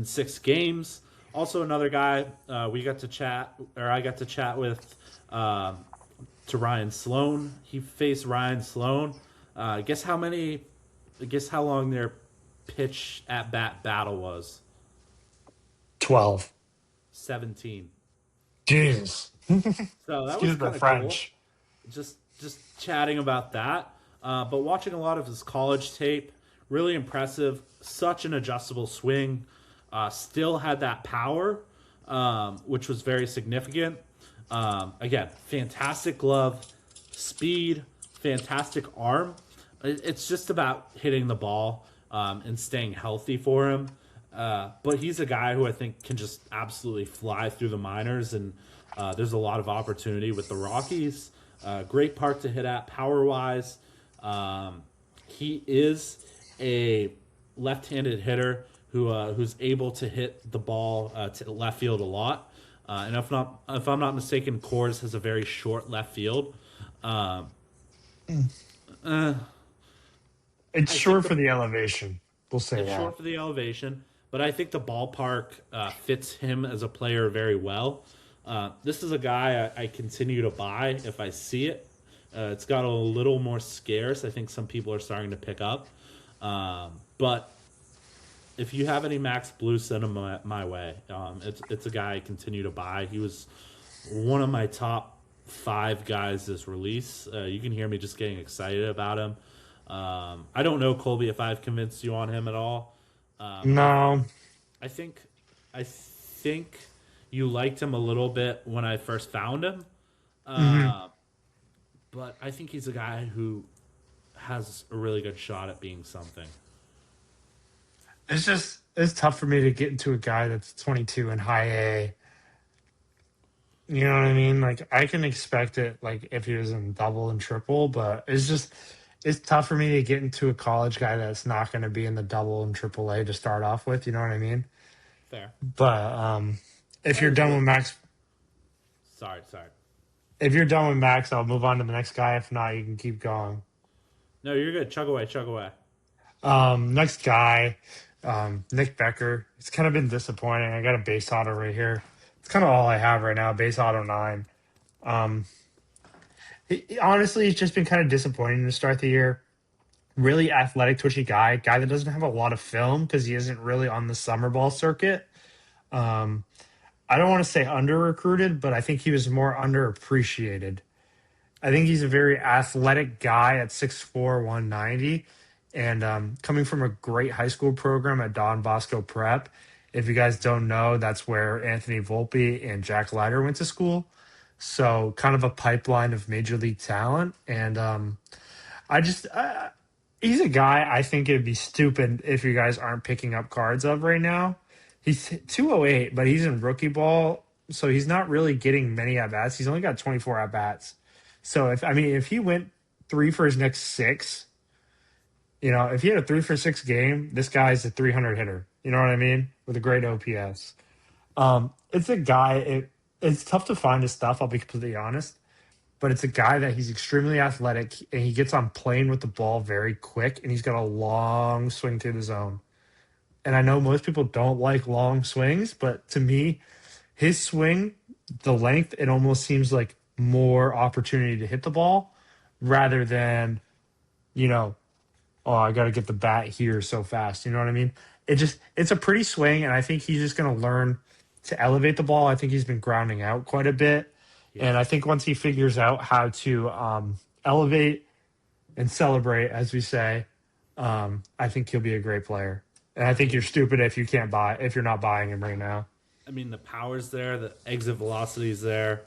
6 games. Also, another guy I got to chat with to Ryan Sloan. He faced Ryan Sloan. Guess how long their pitch at bat battle was? 12. 17. Jesus. So that Excuse was the French. Cool. Just chatting about that. But watching a lot of his college tape, really impressive. Such an adjustable swing. Still had that power, which was very significant. Again, fantastic glove, speed, fantastic arm. It's just about hitting the ball and staying healthy for him. But he's a guy who I think can just absolutely fly through the minors, and there's a lot of opportunity with the Rockies. Great park to hit at power-wise. He is a left-handed hitter who's able to hit the ball to left field a lot. And if I'm not mistaken, Coors has a very short left field. Um, uh, It's I think short for the elevation. We'll say it's that. short for the elevation, but I think the ballpark fits him as a player very well. This is a guy I continue to buy if I see it. It's got a little more scarce. I think some people are starting to pick up. But if you have any Max Blue, send him my way. It's a guy I continue to buy. He was one of my top five guys this release. You can hear me just getting excited about him. I don't know, Colby, if I've convinced you on him at all. No. I think I think you liked him a little bit when I first found him, Hmm. but I think he's a guy who has a really good shot at being something. It's tough for me to get into a guy that's 22 and high A. You know what I mean? Like I can expect it like if he was in double and triple, but it's tough for me to get into a college guy that's not going to be in the double and triple A to start off with. You know what I mean? Fair. But if That you're is done real. with Max, Sorry. if you're done with Max, I'll move on to the next guy. If not, you can keep going. No, you're good. Chug away, chug away. Next guy, Nick Becker. It's kind of been disappointing. I got a base auto right here. It's kind of all I have right now. Base auto 9. Um, honestly, it's just been kind of disappointing to start the year. Really athletic, twitchy guy that doesn't have a lot of film because he isn't really on the summer ball circuit. Um, I don't want to say under recruited, but I think he was more underappreciated. I think he's a very athletic guy at 6'4", 190, and coming from a great high school program at Don Bosco Prep. If you guys don't know, that's where Anthony Volpe and Jack Leiter went to school. So kind of a pipeline of major league talent. And I just, he's a guy I think it'd be stupid if you guys aren't picking up cards of right now. He's 208, but he's in rookie ball. So he's not really getting many at bats. He's only got 24 at bats. So if he went 3 for his next 6, if he had a 3 for 6 game, this guy's a 300 hitter. You know what I mean? With a great OPS. It's a guy. It's tough to find his stuff. I'll be completely honest, but it's a guy that he's extremely athletic and he gets on plane with the ball very quick and he's got a long swing to the zone. And I know most people don't like long swings, but to me, his swing, the length, it almost seems like more opportunity to hit the ball rather than, you know, oh, I got to get the bat here so fast. You know what I mean? It's a pretty swing, and I think he's just going to learn to elevate the ball. I think he's been grounding out quite a bit. Yeah. And I think once he figures out how to elevate and celebrate, as we say, I think he'll be a great player. And I think you're stupid if you're not buying him right now. I mean, the power's there, the exit velocity's there.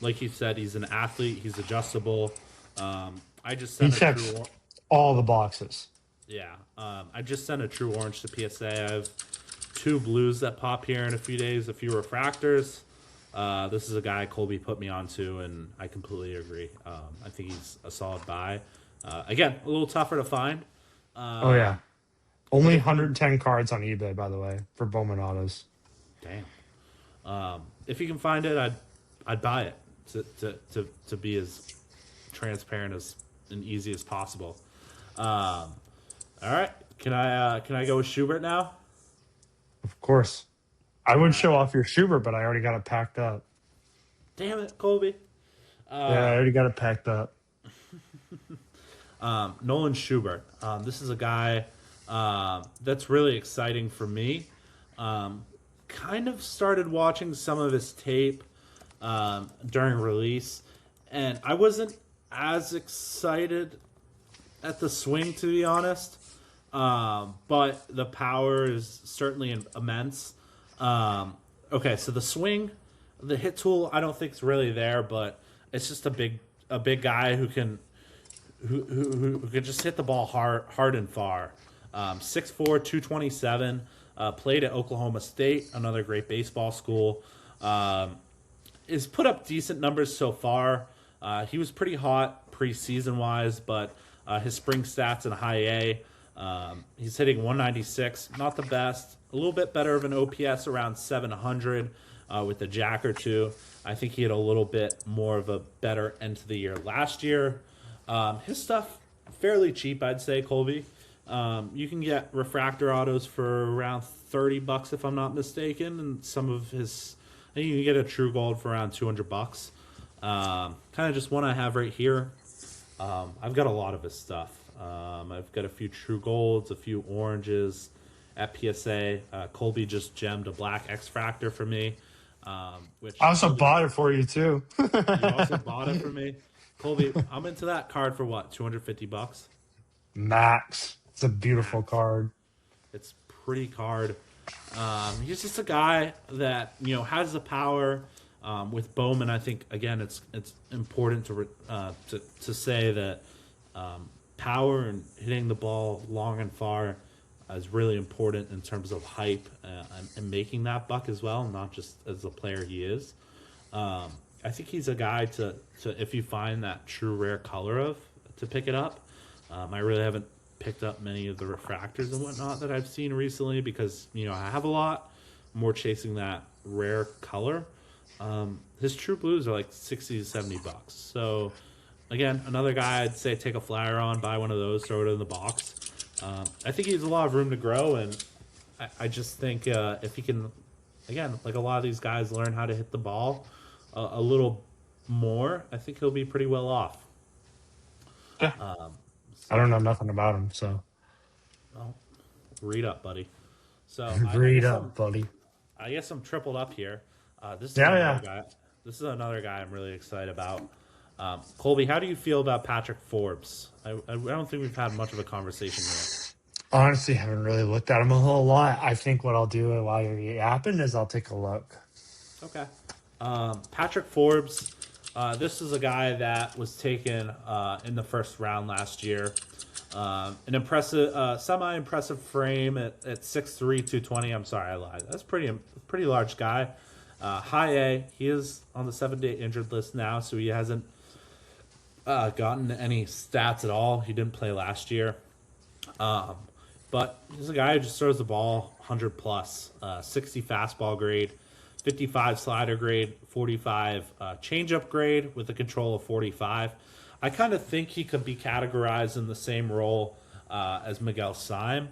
Like you said, he's an athlete. He's adjustable. I just He sent a checks true, all the boxes. yeah. I just sent a true orange to PSA. I have 2 blues that pop here in a few days, a few refractors. This is a guy Colby put me onto, and I completely agree. I think he's a solid buy. Again, a little tougher to find. Oh yeah, only 110 cards on eBay, by the way, for Bowman autos. Damn. If you can find it, I'd buy it to be as transparent as and easy as possible. All right, can I go with Schubert now? Of course, I would show off your Schubert, but I already got it packed up. Damn it, Colby. Yeah, I already got it packed up. Nolan Schubert. This is a guy that's really exciting for me. Kind of started watching some of his tape during release, and I wasn't as excited at the swing, to be honest. But the power is certainly immense. Okay, so the swing, the hit tool, I don't think is really there, but it's just a big guy who can who can just hit the ball hard and far. 6'4", 227, played at Oklahoma State, another great baseball school. Has put up decent numbers so far. He was pretty hot preseason wise, but his spring stats in high A, he's hitting 196, not the best. A little bit better of an OPS around 700 with a jack or two. I think he had a little bit more of a better end to the year last year. His stuff fairly cheap, I'd say, Colby. You can get refractor autos for around $30 if I'm not mistaken, and some of his, I think you can get a true gold for around $200. Kind of just one I have right here. I've got a lot of his stuff. I've got a few true golds, a few oranges at PSA. Colby just gemmed a black X Fractor for me. Which I also Colby, bought it for you too. you also bought it for me. Colby, I'm into that card for what, $250? Max. It's a beautiful card. It's pretty card. He's just a guy that has the power. With Bowman, I think again it's important to say that power and hitting the ball long and far is really important in terms of hype and making that buck as well, not just as a player he is. I think he's a guy to if you find that true rare color of to pick it up. I really haven't picked up many of the refractors and whatnot that I've seen recently because I have a lot. I'm more chasing that rare color. His true blues are like $60 to $70. So again, another guy I'd say take a flyer on, buy one of those, throw it in the box. I think he has a lot of room to grow, and I just think if he can, again, like a lot of these guys learn how to hit the ball a little more, I think he'll be pretty well off. Yeah. I don't know nothing about him, so. Well, read up, buddy. So read up, buddy. I guess I'm tripled up here. This is Yeah. This is another guy I'm really excited about. Colby, how do you feel about Patrick Forbes? I don't think we've had much of a conversation here. Honestly, haven't really looked at him a whole lot. I think what I'll do while you're yapping is I'll take a look. Okay. Patrick Forbes, this is a guy that was taken in the first round last year. An impressive, semi-impressive frame at 6'3", 220. I'm sorry, I lied. That's pretty large guy. High A. He is on the 7-day injured list now, so he hasn't gotten any stats at all. He didn't play last year. But he's a guy who just throws the ball 100 plus, 60 fastball grade, 55 slider grade, 45 changeup grade with a control of 45. I kind of think he could be categorized in the same role as Miguel Syme.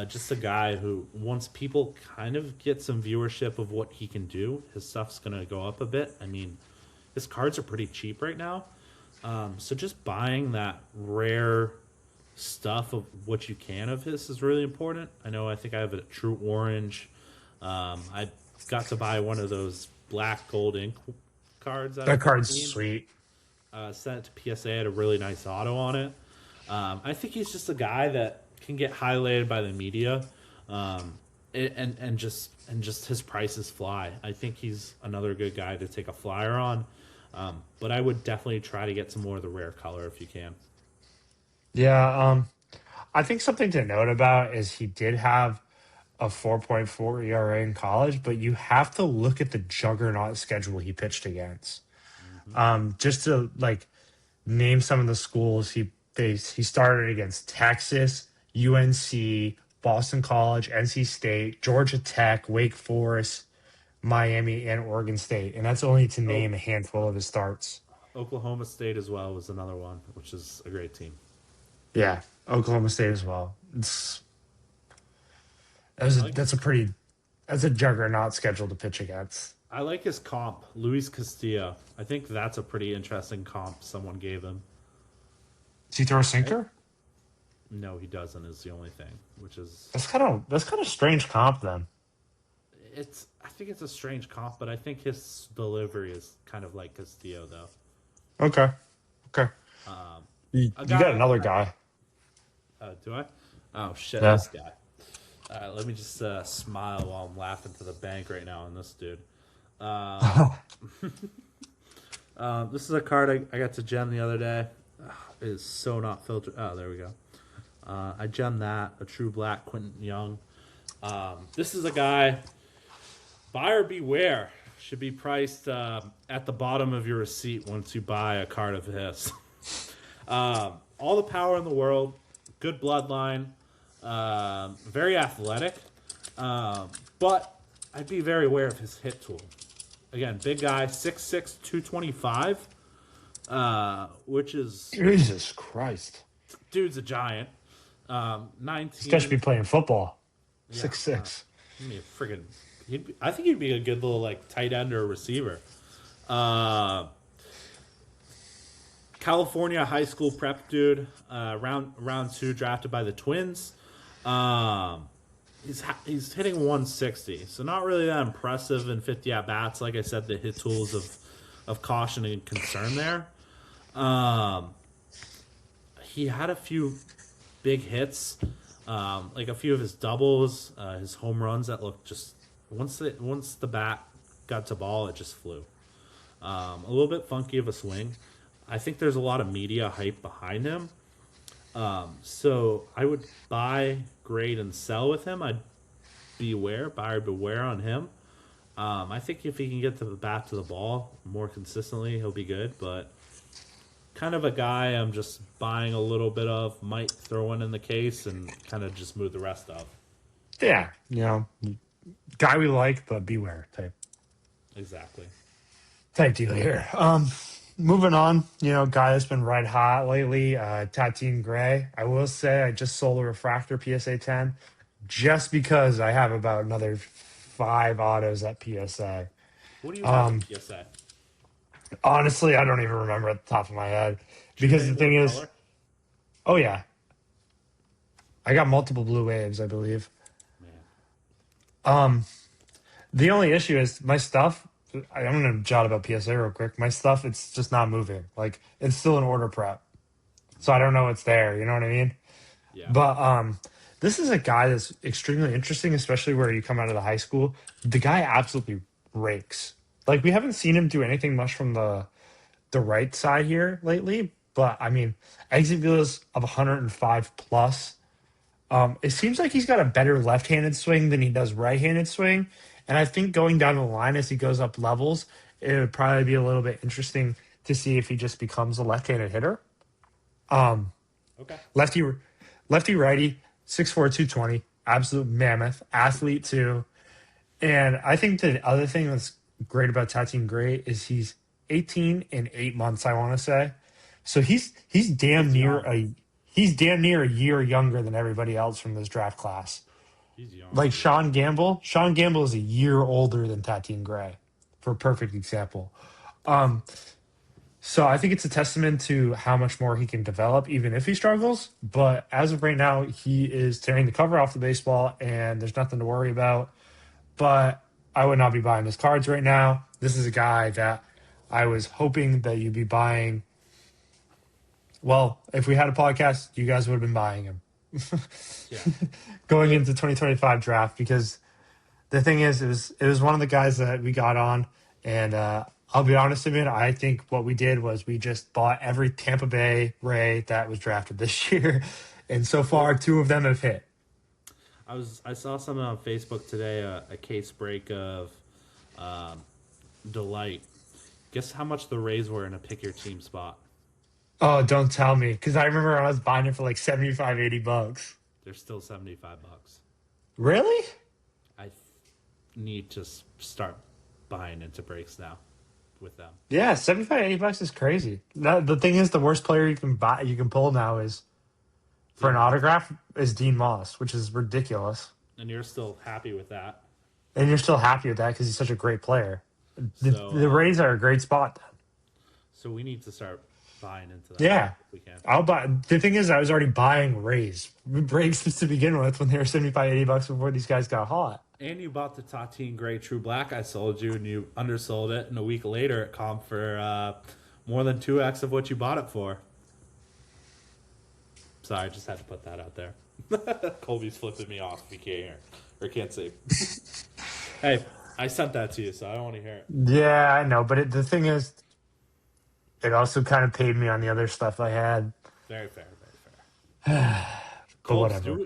Just a guy who, once people kind of get some viewership of what he can do, his stuff's going to go up a bit. I mean, his cards are pretty cheap right now. So just buying that rare stuff of what you can of his is really important. I think I have a true orange. I got to buy one of those black gold ink cards. That card's sweet. Sent it to PSA, had a really nice auto on it. I think he's just a guy that can get highlighted by the media, and just his prices fly. I think he's another good guy to take a flyer on, but I would definitely try to get some more of the rare color if you can. Yeah, I think something to note about is he did have a 4.4 ERA in college, but you have to look at the juggernaut schedule he pitched against. Just to name some of the schools he faced. He started against Texas, UNC, Boston College, NC State, Georgia Tech, Wake Forest, Miami, and Oregon State. And that's only to name a handful of his starts. Oklahoma State as well was another one, which is a great team. Yeah, Oklahoma State as well. That's a juggernaut schedule to pitch against. I like his comp, Luis Castillo. I think that's a pretty interesting comp someone gave him. Does he throw a sinker? No, he doesn't. Is the only thing, which is that's kind of strange comp then. I think it's a strange comp, but I think his delivery is kind of like Castillo though. Okay. You got another guy. Do I? Oh shit, yeah. This guy. Let me just smile while I'm laughing to the bank right now on this dude. This is a card I got to gem the other day. It is so not filtered. Oh, there we go. I gemmed that. A true black Quentin Young. This is a guy, buyer beware. Should be priced at the bottom of your receipt once you buy a card of his. All the power in the world, good bloodline, very athletic, but I'd be very aware of his hit tool. Again, big guy, 6'6", 225, which is Jesus Christ. dude's a giant. 19. This guy should be playing football. Yeah, 6'6". I mean, friggin', I think he'd be a good little like tight end or receiver. California high school prep dude, round 2, drafted by the Twins. He's hitting 160, so not really that impressive in 50 at bats. Like I said, the hit tools of caution and concern there. He had a few big hits, like a few of his doubles, his home runs that looked just once the bat got to ball, it just flew. A little bit funky of a swing. I think there's a lot of media hype behind him. So I would buy, grade, and sell with him. I'd buyer beware on him. I think if he can get to the bat to the ball more consistently, he'll be good. But kind of a guy I'm just buying a little bit of, might throw one in the case and kind of just move the rest of. Yeah, guy we like, but beware Exactly. type deal here. Moving on, guy that's been red hot lately, Tatine Gray. I will say I just sold a refractor PSA 10 just because I have about another 5 autos at PSA. What do you have in PSA? Honestly, I don't even remember at the top of my head because the thing is, oh yeah, I got multiple blue waves, I believe. Man. The only issue is my stuff. I'm going to jot about PSA real quick. My stuff, it's just not moving. Like, it's still in order prep. So I don't know what's there. You know what I mean? Yeah. But this is a guy that's extremely interesting, especially where you come out of the high school. The guy absolutely rakes. Like, we haven't seen him do anything much from the right side here lately. But, I mean, exit velos of 105 plus. It seems like he's got a better left-handed swing than he does right-handed swing. And I think going down the line as he goes up levels, it would probably be a little bit interesting to see if he just becomes a left-handed hitter. Okay. Lefty, righty, 6'4", 220, absolute mammoth, athlete too. And I think the other thing that's great about Tatine Gray is he's 18 in 8 months, I want to say. So he's damn near a year younger than everybody else from this draft class. He's young. Like Sean Gamble. Sean Gamble is a year older than Tatine Gray, for a perfect example. So I think it's a testament to how much more he can develop, even if he struggles. But as of right now, he is tearing the cover off the baseball, and there's nothing to worry about. But I would not be buying his cards right now. This is a guy that I was hoping that you'd be buying. Well, if we had a podcast, you guys would have been buying him. Yeah. Going into 2025 draft, because the thing is, it was one of the guys that we got on, and I'll be honest with you, I think what we did was we just bought every Tampa Bay Ray that was drafted this year, and so far 2 of them have hit. I saw something on Facebook today, a case break of Delight. Guess how much the Rays were in a pick your team spot? Oh, don't tell me, because I remember I was buying it for like $75-$80. They're still $75. Really? I need to start buying into breaks now with them. Yeah, $75-$80 is crazy. The thing is, the worst player you can pull now is for an autograph is Dean Moss, which is ridiculous. And you're still happy with that. And you're still happy with that because he's such a great player. The Rays are a great spot then. So we need to start buying into that. Yeah. If we can. I'll buy. The thing is, I was already buying Rays breaks to begin with when they were $75-$80 before these guys got hot. And you bought the Tatine Gray True Black I sold you, and you undersold it, and a week later it comped for more than 2x of what you bought it for. Sorry, I just had to put that out there. Colby's flipping me off if you can't hear or can't see. Hey, I sent that to you, so I don't want to hear it. Yeah, I know, but the thing is, it also kind of paid me on the other stuff I had. Very fair, very fair. But whatever.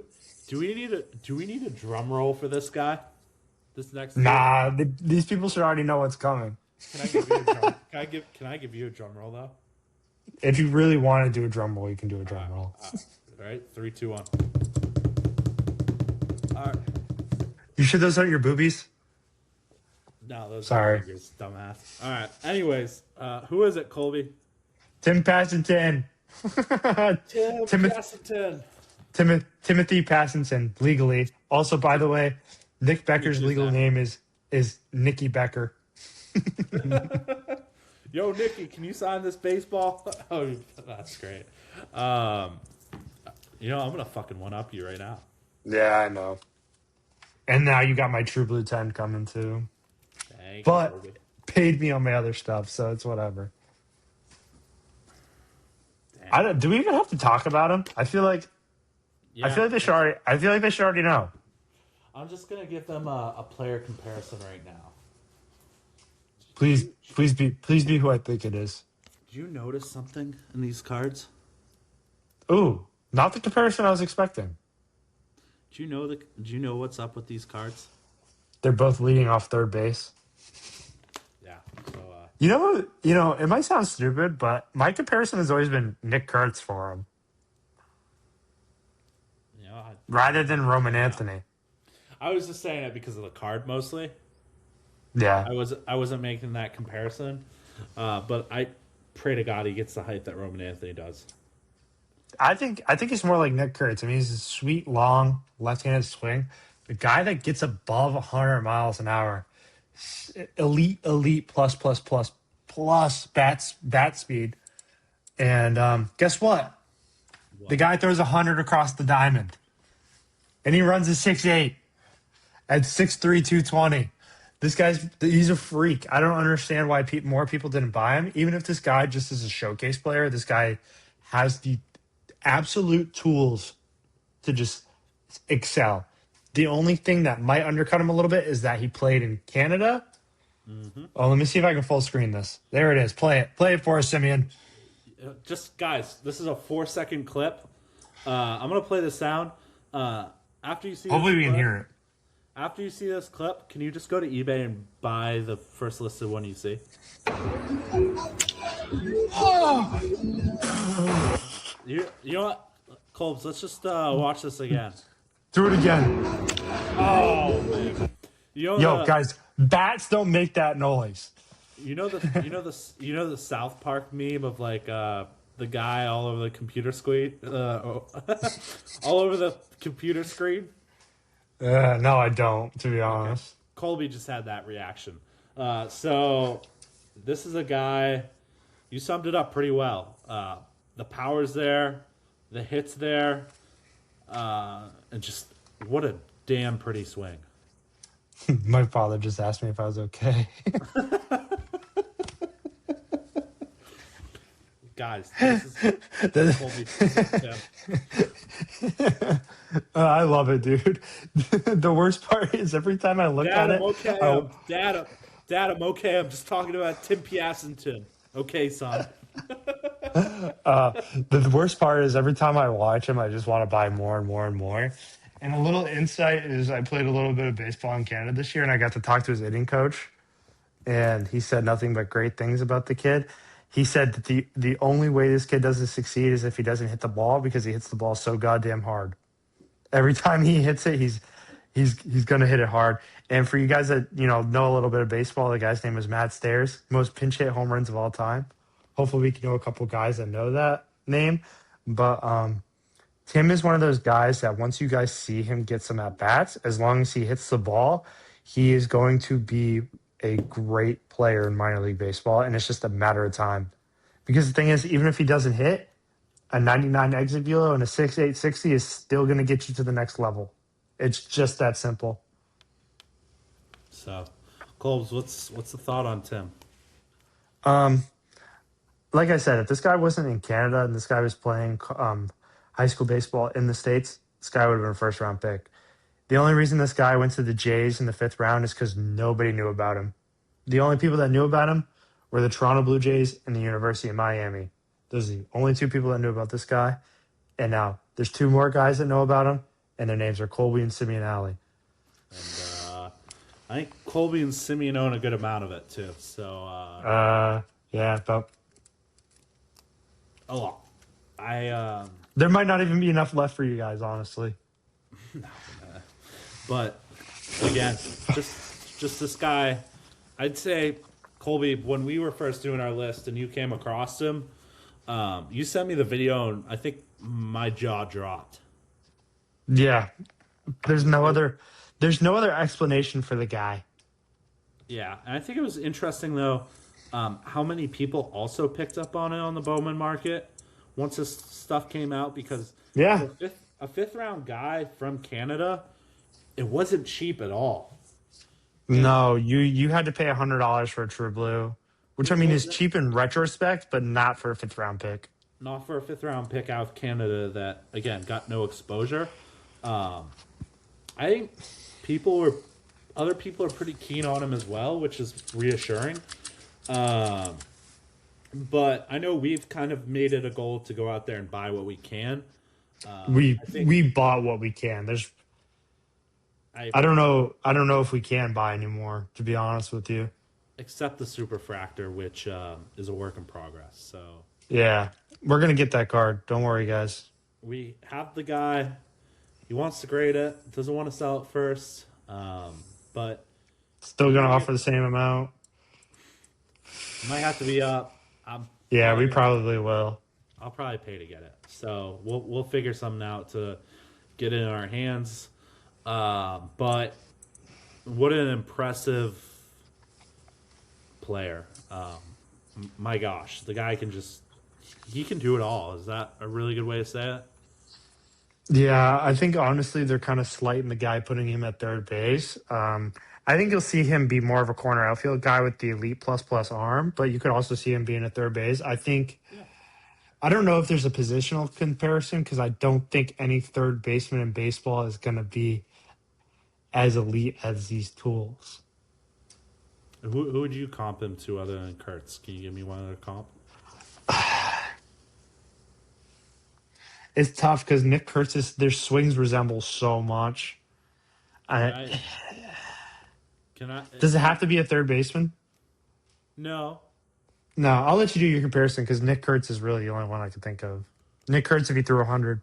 Do we need a drum roll for this guy? This next Nah, these people should already know what's coming. Can I give you a drum? Can I give you a drum roll though? If you really want to do a drum roll, you can do a drum roll. All right, 3, 2, 1. All right. You sure those aren't your boobies? No, those are Sorry. fingers, dumbass. All right. Anyways, who is it, Colby? Tim Passinton. Tim Timothy, Passinton. Timothy Passinton, legally. Also, by the way, Nick Becker's choose legal that. name is Nicky Becker. Yo, Nikki, can you sign this baseball? Oh, that's great. I'm gonna fucking one up you right now. Yeah, I know. And now you got my True Blue 10 coming too. Thank you, But Colby. paid me on my other stuff, so it's whatever. Damn. Do we even have to talk about him? I feel like Yeah, they should already. I feel like they should already know. I'm just gonna give them a player comparison right now. Please, please be who I think it is. Did you notice something in these cards? Ooh, not the comparison I was expecting. Do you know what's up with these cards? They're both leading off third base. Yeah. So It might sound stupid, but my comparison has always been Nick Kurtz for him, rather than Roman Anthony. I was just saying it because of the card mostly. Yeah, I wasn't making that comparison, but I pray to God he gets the height that Roman Anthony does. I think he's more like Nick Kurtz. I mean, he's a sweet, long, left-handed swing. The guy that gets above 100 miles an hour, elite plus bat speed. And guess what? The guy throws 100 across the diamond, and he runs a 6'8" at 6'3", 220. He's a freak. I don't understand why more people didn't buy him. Even if this guy just is a showcase player, this guy has the absolute tools to just excel. The only thing that might undercut him a little bit is that he played in Canada. Mm-hmm. Oh, let me see if I can full screen this. There it is. Play it for us, Simeon. Just guys, this is a 4-second clip. I'm gonna play the sound. After you see, Hopefully we can hear it. After you see this clip, can you just go to eBay and buy the first listed one you see? You know what, Colbs? Let's just watch this again. Do it again. Oh man! Guys, bats don't make that noise. You know the South Park meme of like the guy all over the computer screen, all over the computer screen. No, I don't. To be honest, okay. Colby just had that reaction. So this is a guy. You summed it up pretty well. The power's there, the hit's there, and just what a damn pretty swing. My father just asked me if I was okay. Guys, this is Colby. I love it, dude. The worst part is every time I look at it. Okay, Dad, I'm okay. I'm just talking about Tim Passinton. Okay, son. The worst part is every time I watch him, I just want to buy more and more and more. And a little insight is I played a little bit of baseball in Canada this year, and I got to talk to his hitting coach, and he said nothing but great things about the kid. He said that the only way this kid doesn't succeed is if he doesn't hit the ball, because he hits the ball so goddamn hard. Every time he hits it, he's going to hit it hard. And for you guys that know a little bit of baseball, the guy's name is Matt Stairs, most pinch hit home runs of all time. Hopefully we can know a couple guys that know that name. But Tim is one of those guys that once you guys see him get some at bats, as long as he hits the ball, he is going to be a great player in minor league baseball, and it's just a matter of time. Because the thing is, even if he doesn't hit, a 99 exit velo and a 6.8 60 is still going to get you to the next level. It's just that simple. So, Colbs, what's the thought on Tim? Like I said, if this guy wasn't in Canada and this guy was playing high school baseball in the States, this guy would have been a first-round pick. The only reason this guy went to the Jays in the 5th round is because nobody knew about him. The only people that knew about him were the Toronto Blue Jays and the University of Miami. Those are the only 2 people that knew about this guy. And now there's 2 more guys that know about him, and their names are Colby and Simeon Alley. And I think Colby and Simeon own a good amount of it too. So yeah, about a lot. I There might not even be enough left for you guys, honestly. but again, just this guy. I'd say Colby, when we were first doing our list and you came across him, you sent me the video and I think my jaw dropped. Yeah, there's no other explanation for the guy. Yeah, and I think it was interesting though, how many people also picked up on it on the Bowman market once this stuff came out because Yeah. for a fifth round guy from Canada, it wasn't cheap at all. And No, you had to pay $100 for a True Blue, which I it mean is wasn't cheap in retrospect, but not for a fifth round pick. not for a fifth round pick out of Canada that again got no exposure. I think people were other people are pretty keen on him as well, which is reassuring. Um, but I know we've kind of made it a goal to go out there and buy what we can. We I think we bought what we can. There's I I don't know if we can buy anymore, to be honest with you. accept the superfractor, which is a work in progress. So Yeah. We're gonna get that card. Don't worry, guys. we have the guy. He wants to grade it. Doesn't want to sell it first. But Still we gonna might offer the same amount. might have to be up. I'm Yeah, probably we gonna probably will. I'll probably pay to get it. So we'll figure something out to get it in our hands. But what an impressive player. My gosh, the guy can just he can do it all. Is that a really good way to say it? Yeah, I think honestly they're kind of slighting the guy putting him at third base. I think you'll see him be more of a corner outfield guy with the elite plus plus arm, but you could also see him being at third base. Yeah. I don't know if there's a positional comparison because I don't think any third baseman in baseball is going to be as elite as these tools. Who would you comp him to other than Kurtz? Can you give me one other comp? It's tough because Nick Curtis, their swings resemble so much. Can I, I? Can I? does it have to be a third baseman? No. No, I'll let you do your comparison because Nick Kurtz is really the only one I can think of. Nick Kurtz, if he threw 100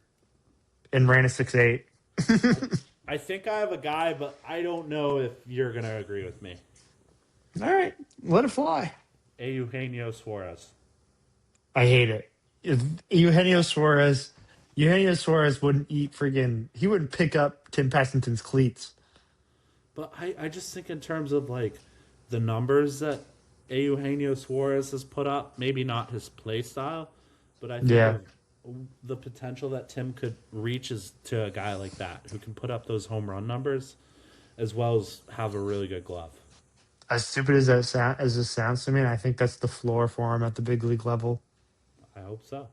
and ran a 6.8. I think I have a guy, but I don't know if you're gonna agree with me. All right, let it fly. Eugenio Suarez. I hate it. If Eugenio Suarez wouldn't eat friggin' he wouldn't pick up Tim Passington's cleats. But I just think in terms of like the numbers that Eugenio Suarez has put up, maybe not his play style, but I think Yeah. of the potential that Tim could reach is to a guy like that who can put up those home run numbers as well as have a really good glove. As stupid as this sounds to me, I think that's the floor for him at the big league level. I hope so.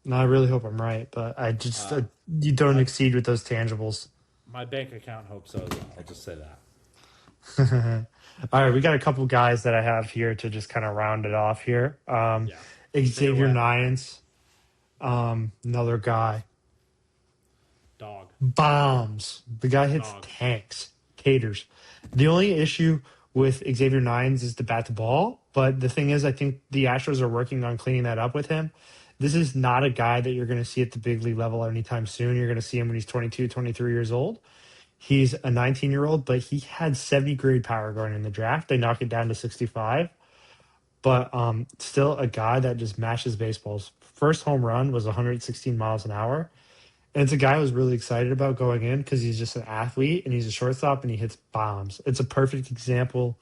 No, I really hope I'm right, but I just you don't My, exceed with those tangibles. my bank account hopes so as well. I'll just say that. All right, we got a couple guys that I have here to just kind of round it off here. Yeah. Take it Xavier away. Nyans, another guy. Dog. Bombs. The guy hits Dog. tanks, caters. The only issue with Xavier Nines is the bat to ball, but the thing is, I think the Astros are working on cleaning that up with him. This is not a guy that you're going to see at the big league level anytime soon. You're going to see him when he's 22, 23 years old. He's a 19-year-old, but he had 70 grade power going in the draft. They knocked it down to 65, but still a guy that just mashes baseballs. First home run was 116 miles an hour. And it's a guy I was really excited about going in because he's just an athlete and he's a shortstop and he hits bombs. It's a perfect example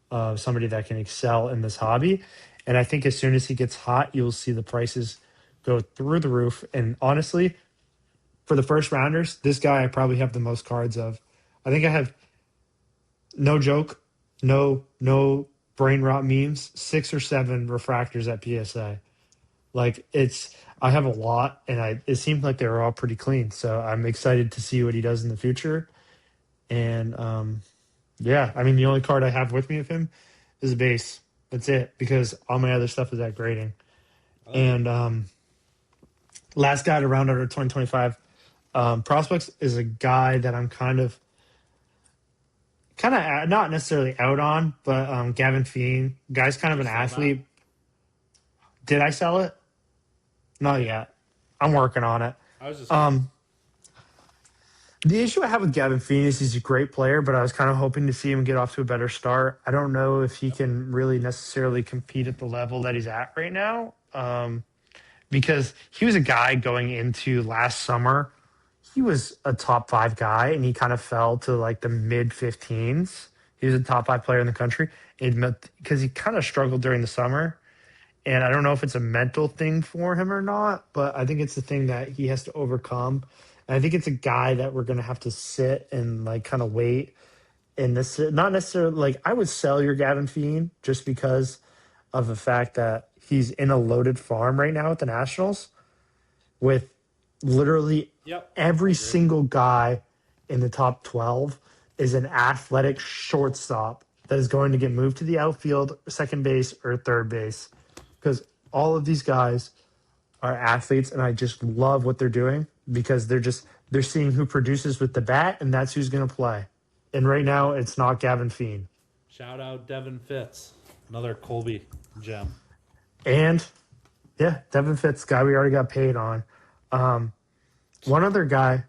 of somebody that can excel in this hobby. And I think as soon as he gets hot, you'll see the prices go through the roof. And honestly, for the first rounders, this guy I probably have the most cards of. I think I have no joke, no brain rot memes, 6 or 7 refractors at PSA. Like I have a lot, and it seemed like they were all pretty clean. So I'm excited to see what he does in the future. And yeah, I mean the only card I have with me of him is a base. That's it because all my other stuff is at grading. And last guy to round out our 2025 prospects is a guy that I'm kind of not necessarily out on, but Gavin Feen, guy's kind of Did an you sell that? athlete. Did I sell it? Not yet. I'm working on it. I was just The issue I have with Gavin Feen is he's a great player, but I was kind of hoping to see him get off to a better start. I don't know if he can really necessarily compete at the level that he's at right now, because he was a guy going into last summer. He was a top 5 guy, and he kind of fell to like the mid 15s. He was a top 5 player in the country because he kind of struggled during the summer. And I don't know if it's a mental thing for him or not, but I think it's the thing that he has to overcome. And I think it's a guy that we're going to have to sit and like kind of wait. And this, not necessarily like I would sell your Gavin Feen just because of the fact that he's in a loaded farm right now at the Nationals with literally yep. every single guy in the top 12 is an athletic shortstop that is going to get moved to the outfield, second base, or third base. Because all of these guys are athletes, and I just love what they're doing because they're seeing who produces with the bat, and that's who's going to play. And right now, it's not Gavin Feen. Shout out Devin Fitz, another Colby gem. And yeah, Devin Fitz, guy we already got paid on. One other guy,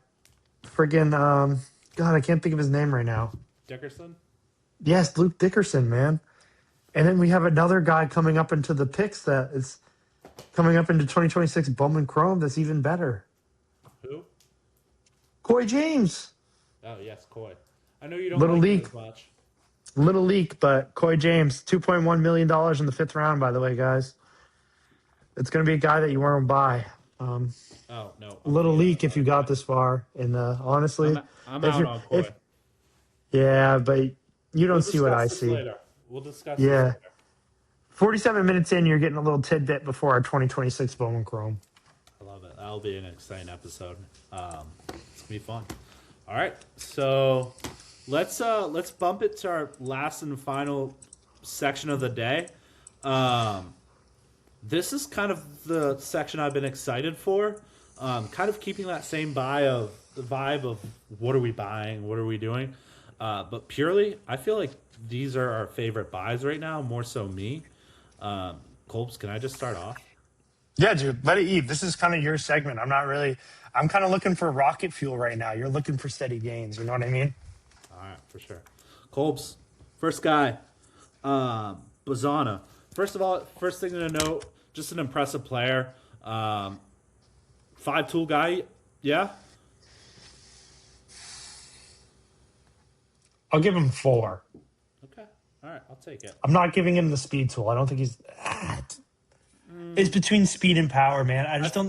friggin' God, I can't think of his name right now. Dickerson? Yes, Luke Dickerson, man. And then we have another guy coming up into the picks that is coming up into 2026 Bowman Chrome that's even better. Who? Coy James. Oh, yes, Coy. I know you don't Little like leak. him as much. Little leak, but Coy James, $2.1 million in the 5th round, by the way, guys. It's going to be a guy that you want to buy. Oh, no. Little leak if you got this far. And honestly, I'm out on Coy. Yeah, but you don't see what I see. Later. We'll discuss this later. 47 minutes in, you're getting a little tidbit before our 2026 Bowman Chrome. I love it. That'll be an exciting episode. It's gonna be fun. All right, so let's bump it to our last and final section of the day. This is kind of the section I've been excited for. Kind of keeping that same vibe of what are we buying, what are we doing, but purely, I feel like these are our favorite buys right now, more so me. Colbs, can I just start off? Yeah, dude, let it eat. This is kind of your segment. I'm kind of looking for rocket fuel right now. You're looking for steady gains. You know what I mean? All right, for sure. Colbs, first guy, Bazana. First of all, first thing to note, just an impressive player. 5-tool guy, yeah? I'll give him 4. Okay, all right, I'll take it. I'm not giving him the speed tool. I don't think he's... It's between speed and power, man. I don't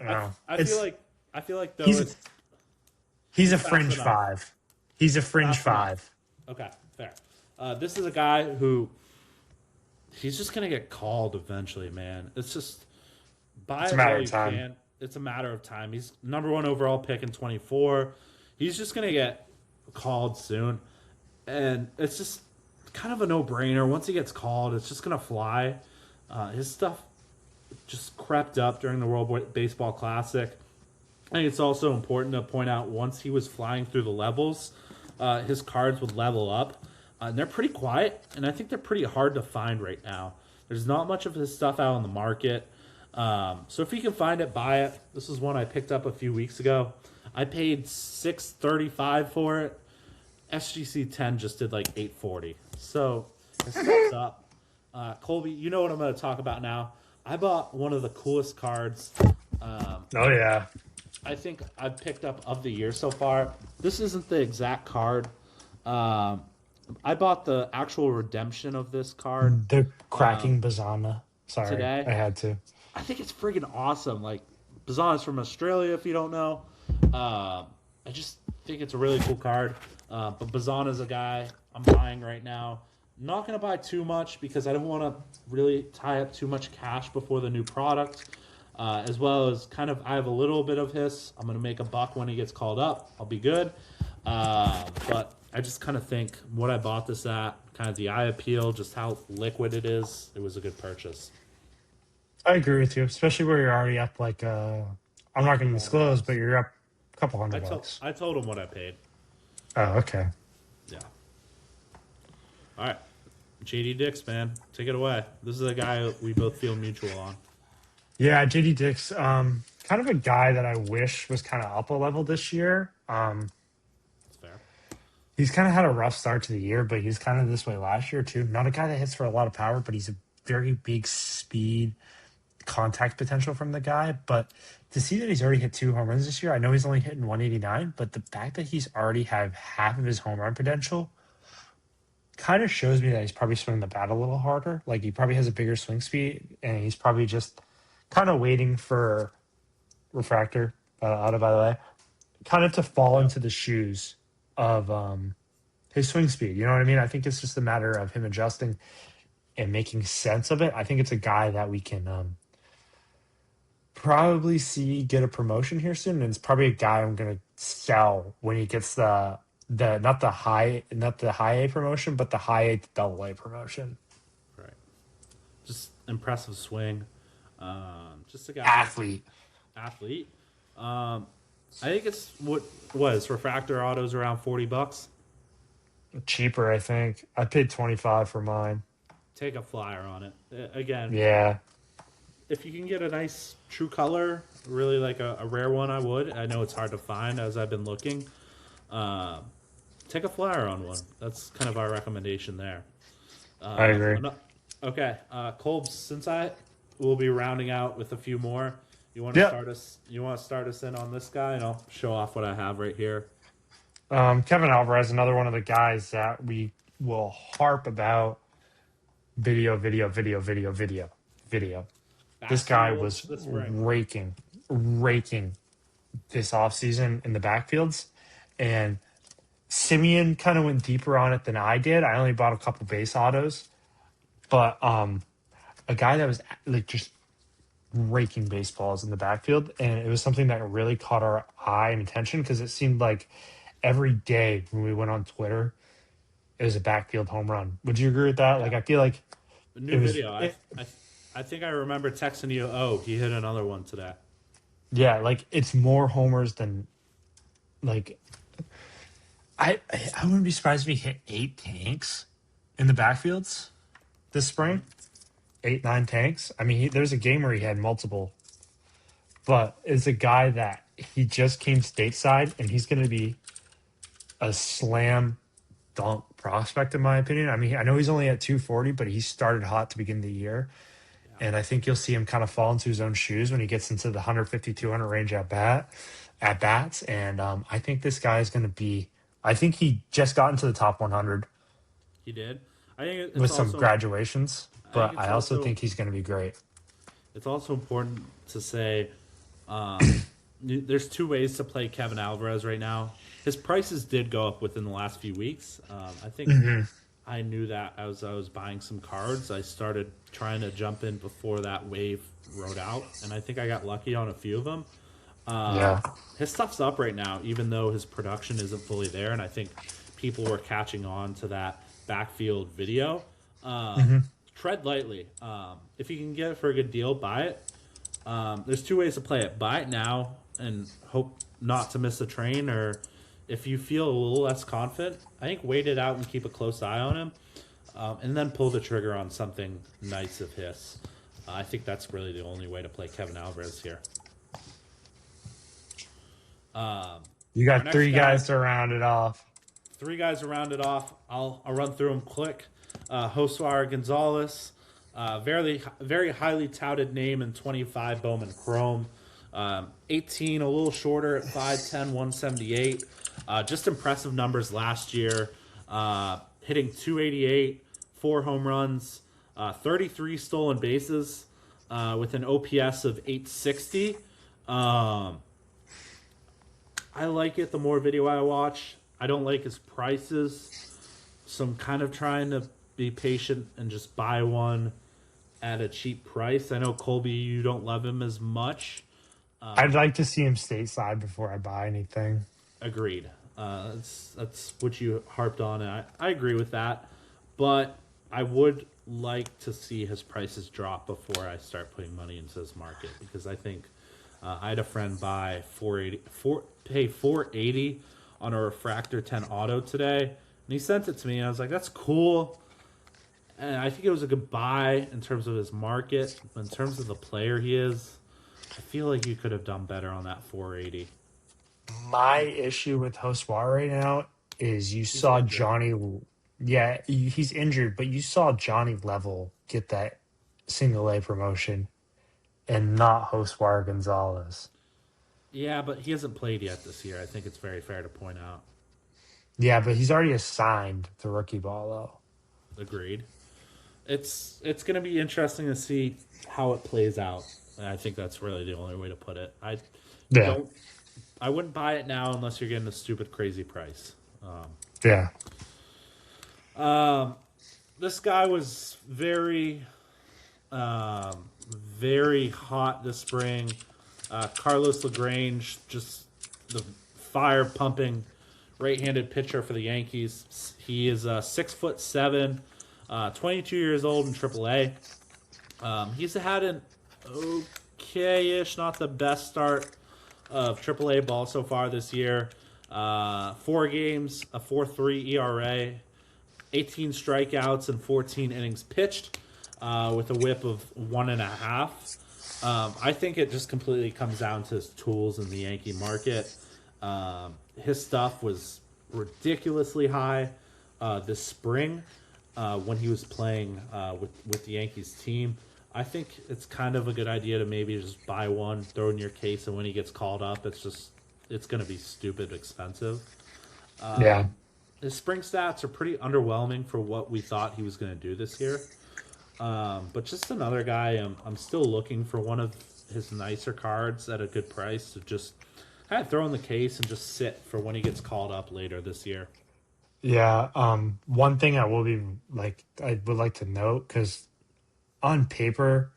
know. I feel like though he's a fringe 5. He's a fringe 5. Okay, fair. This is a guy who he's just gonna get called eventually, man. It's just It's a matter of time. It's a matter of time. He's number 1 overall pick in 24. He's just gonna get called soon, and it's just kind of a no-brainer. Once he gets called, it's just gonna fly. His stuff just crept up during the World Baseball Classic. I think it's also important to point out once he was flying through the levels, his cards would level up. And they're pretty quiet, and I think they're pretty hard to find right now. There's not much of his stuff out on the market. So if you can find it, buy it. This is one I picked up a few weeks ago. I paid $635 for it. SGC 10 just did like $840. So his stuff's up. Colby, you know what I'm going to talk about now. I bought one of the coolest cards. Oh, yeah. I think I've picked up of the year so far. This isn't the exact card. I bought the actual redemption of this card. The cracking Bazana. Sorry, today. I had to. I think it's friggin' awesome. Like, Bazana's from Australia, if you don't know. I just think it's a really cool card. But Bazana's a guy I'm buying right now. Not going to buy too much because I don't want to really tie up too much cash before the new product. As well as kind of, I have a little bit of his. I'm going to make a buck when he gets called up. I'll be good. But I just kind of think what I bought this at, kind of the eye appeal, just how liquid it is, it was a good purchase. I agree with you, especially where you're already up like, I'm not going to disclose, but you're up a couple $100. I told him what I paid. Oh, okay. Yeah. All right. JD Dix, man. Take it away. This is a guy we both feel mutual on. Yeah, JD Dix, kind of a guy that I wish was kind of up a level this year. That's fair. He's kind of had a rough start to the year, but he's kind of this way last year too. Not a guy that hits for a lot of power, but he's a very big speed contact potential from the guy. But to see that he's already hit 2 home runs this year, I know he's only hitting 189, but the fact that he's already have half of his home run potential kind of shows me that he's probably swinging the bat a little harder. Like he probably has a bigger swing speed, and he's probably just kind of waiting for refractor auto, by the way, kind of to fall Yep. into the shoes of his swing speed. You know what I mean? I think it's just a matter of him adjusting and making sense of it. I think it's a guy that we can probably see get a promotion here soon, and it's probably a guy I'm gonna sell when he gets the not the high A promotion, but the high A to double A promotion. Right. Just impressive swing. Just a guy, Athlete. athlete. I think it's what was refractor autos around $40. Cheaper, I think. I paid 25 for mine. Take a flyer on it. Again, Yeah. if you can get a nice true color, really like a rare one, I would. I know it's hard to find as I've been looking. Uh, Take a flyer on one. That's kind of our recommendation there. I agree. Okay, Colbs. Since I will be rounding out with a few more, you want to Yep. start us? You want to start us in on this guy, and I'll show off what I have right here. Kevin Alvarez, another one of the guys that we will harp about. Video. This Fast guy fuels was this spring. raking this offseason in the backfields. And Simeon kind of went deeper on it than I did. I only bought a couple base autos, but a guy that was like just raking baseballs in the backfield, and it was something that really caught our eye and attention because it seemed like every day when we went on Twitter, it was a backfield home run. Would you agree with that? Like, Yeah, I feel like a it new was, video. I think I remember texting you. Oh, he hit another one today. yeah, like it's more homers than like I wouldn't be surprised if he hit 8 tanks in the backfields this spring. 8, 9 tanks. I mean, there's a game where he had multiple, but it's a guy that he just came stateside, and he's going to be a slam dunk prospect in my opinion. I mean, I know he's only at 240, but he started hot to begin the year, Yeah. and I think you'll see him kind of fall into his own shoes when he gets into the 150, 200 range at bats. And I think this guy is going to be. I think he just got into the top 100 He did. I think it's with some also. graduations, I think but it's I also also. think he's going to be great. It's also important to say there's two ways to play Kevin Alvarez right now. His prices did go up within the last few weeks. I think I knew that as I was buying some cards. I started trying to jump in before that wave rode out, and I think I got lucky on a few of them. Yeah. His stuff's up right now, even though his production isn't fully there, and I think people were catching on to that backfield video. Tread lightly. If you can get it for a good deal, buy it. There's two ways to play it. Buy it now and hope not to miss a train, or if you feel a little less confident, I think wait it out and keep a close eye on him, and then pull the trigger on something nice of his. I think that's really the only way to play Kevin Alvarez here. You Our got next three guy- guys to round it off. Three guys to round it off. I'll run through them quick. Josuar Gonzalez, very highly touted name in 25 Bowman Chrome. 18, a little shorter at 5'10", 178. Just impressive numbers last year. Hitting 288, 4 home runs, 33 stolen bases with an OPS of 860. I like it the more video I watch. I don't like his prices, so I'm kind of trying to be patient and just buy one at a cheap price. I know, Colby, you don't love him as much. I'd like to see him stateside before I buy anything. Agreed. That's what you harped on, and I agree with that. But I would like to see his prices drop before I start putting money into his market, because I think I had a friend buy pay $480 on a refractor 10 auto today, and he sent it to me, and I was like, that's cool. And I think it was a good buy in terms of his market. But in terms of the player he is, I feel like you could have done better on that 480. My issue with Hoswar right now is you He's saw injured. Johnny. Yeah, he's injured, but you saw Johnny Level get that single A promotion and not Hoswar Gonzalez. Yeah, but he hasn't played yet this year. I think it's very fair to point out. Yeah, but he's already assigned to rookie ball though. Agreed. It's going to be interesting to see how it plays out. And I think that's really the only way to put it. Yeah, don't I wouldn't buy it now unless you're getting a stupid crazy price. yeah, Um, this guy was very hot this spring. Carlos Lagrange, just the fire pumping right-handed pitcher for the Yankees. He is 6'7", 22 years old in AAA. He's had an okay-ish, not the best start of AAA ball so far this year. 4 games, a 4.3 ERA, 18 strikeouts and 14 innings pitched, with a WHIP of 1.5. I think it just completely comes down to his tools in the Yankee market. His stuff was ridiculously high this spring when he was playing with the Yankees team. I think it's kind of a good idea to maybe just buy one, throw in your case, and when he gets called up, it's going to be stupid expensive. yeah, His spring stats are pretty underwhelming for what we thought he was going to do this year. But just another guy, I'm still looking for one of his nicer cards at a good price to just kind of throw in the case and just sit for when he gets called up later this year. yeah. One thing I would like to note because on paper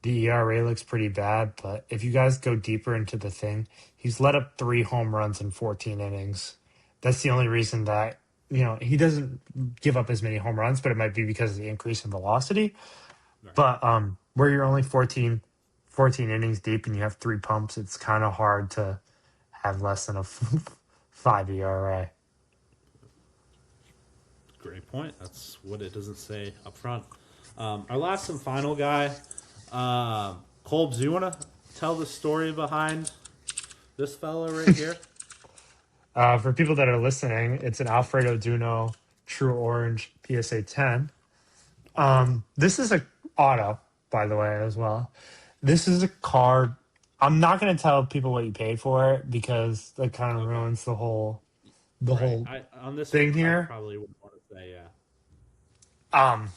the ERA looks pretty bad, but if you guys go deeper into the thing, he's let up 3 home runs in 14 innings. That's the only reason that he doesn't give up as many home runs, but it might be because of the increase in velocity. Right. But where you're only 14 innings deep and you have 3 pumps, it's kind of hard to have less than a 5 ERA. Great point. That's what it doesn't say up front. Our last and final guy, Colbs, do you want to tell the story behind this fella right here? For people that are listening, it's an Alfredo Duno True Orange PSA 10. This is a auto, by the way, as well. This is a card. I'm not going to tell people what you paid for it because that kind of Okay. ruins the Right. whole On this thing one, I here. probably wouldn't want to say, yeah. Um,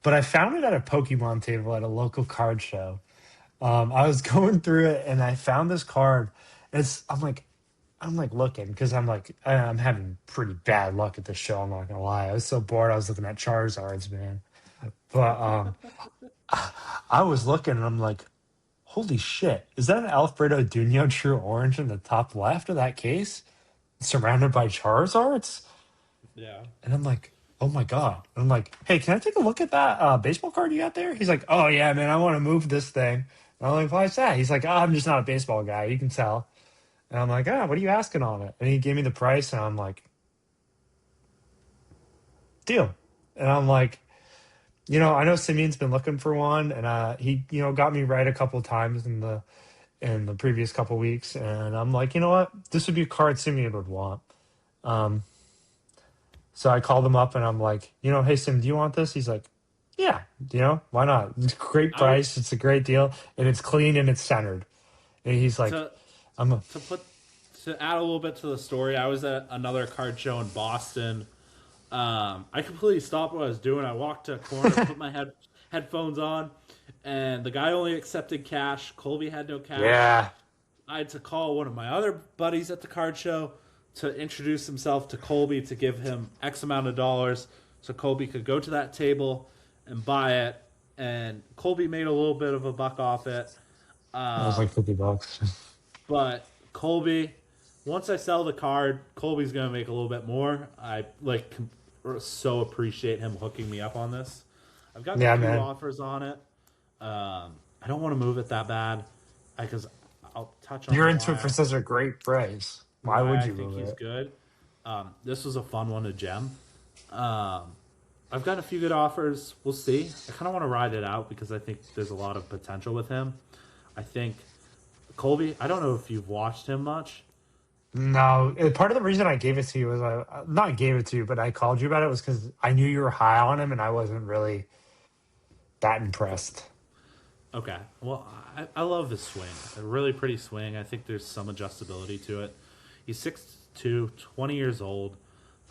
but I found it at a Pokemon table at a local card show. I was going through it and I found this card. I'm like looking because I'm having pretty bad luck at this show. I'm not gonna lie. I was so bored. I was looking at Charizards, man. But I was looking and I'm like, holy shit! Is that an Alfredo Duno True Orange in the top left of that case, surrounded by Charizards? Yeah. And I'm like, oh my god! And I'm like, hey, can I take a look at that baseball card you got there? He's like, oh yeah, man, I want to move this thing. And I'm like, why's that? He's like, oh, I'm just not a baseball guy. You can tell. And I'm like, what are you asking on it? And he gave me the price, and I'm like, deal. And I'm like, I know Simeon's been looking for one, and he, got me right a couple of times in the previous couple of weeks. And I'm like, you know what? This would be a card Simeon would want. Um, so I called him up, and I'm like, hey Sim, do you want this? He's like, yeah, why not? It's a great I price. It's a great deal, and it's clean and it's centered. And he's like, to I'm a to put to add a little bit to the story. I was at another card show in Boston. I completely stopped what I was doing. I walked to a corner, put my headphones on, and the guy only accepted cash. Colby had no cash. yeah. I had to call one of my other buddies at the card show to introduce himself to Colby to give him X amount of dollars so Colby could go to that table and buy it. And Colby made a little bit of a buck off it. That was like $50. But Colby, once I sell the card, Colby's going to make a little bit more. I so appreciate him hooking me up on this. I've gotten Yeah, a few man. offers on it. I don't want to move it that bad because I'll touch on You're into it why for such a great price. Why why would I you think move he's it? good. This was a fun one to gem. Um, I've got a few good offers. We'll see. I kind of want to ride it out because I think there's a lot of potential with him. I think Colby. I don't know if you've watched him much. No, part of the reason I gave it to you was not gave it to you, but I called you about it was because I knew you were high on him, and I wasn't really that impressed. Okay. Well, I love his swing. A really pretty swing. I think there's some adjustability to it. He's 6'2", 20 years old.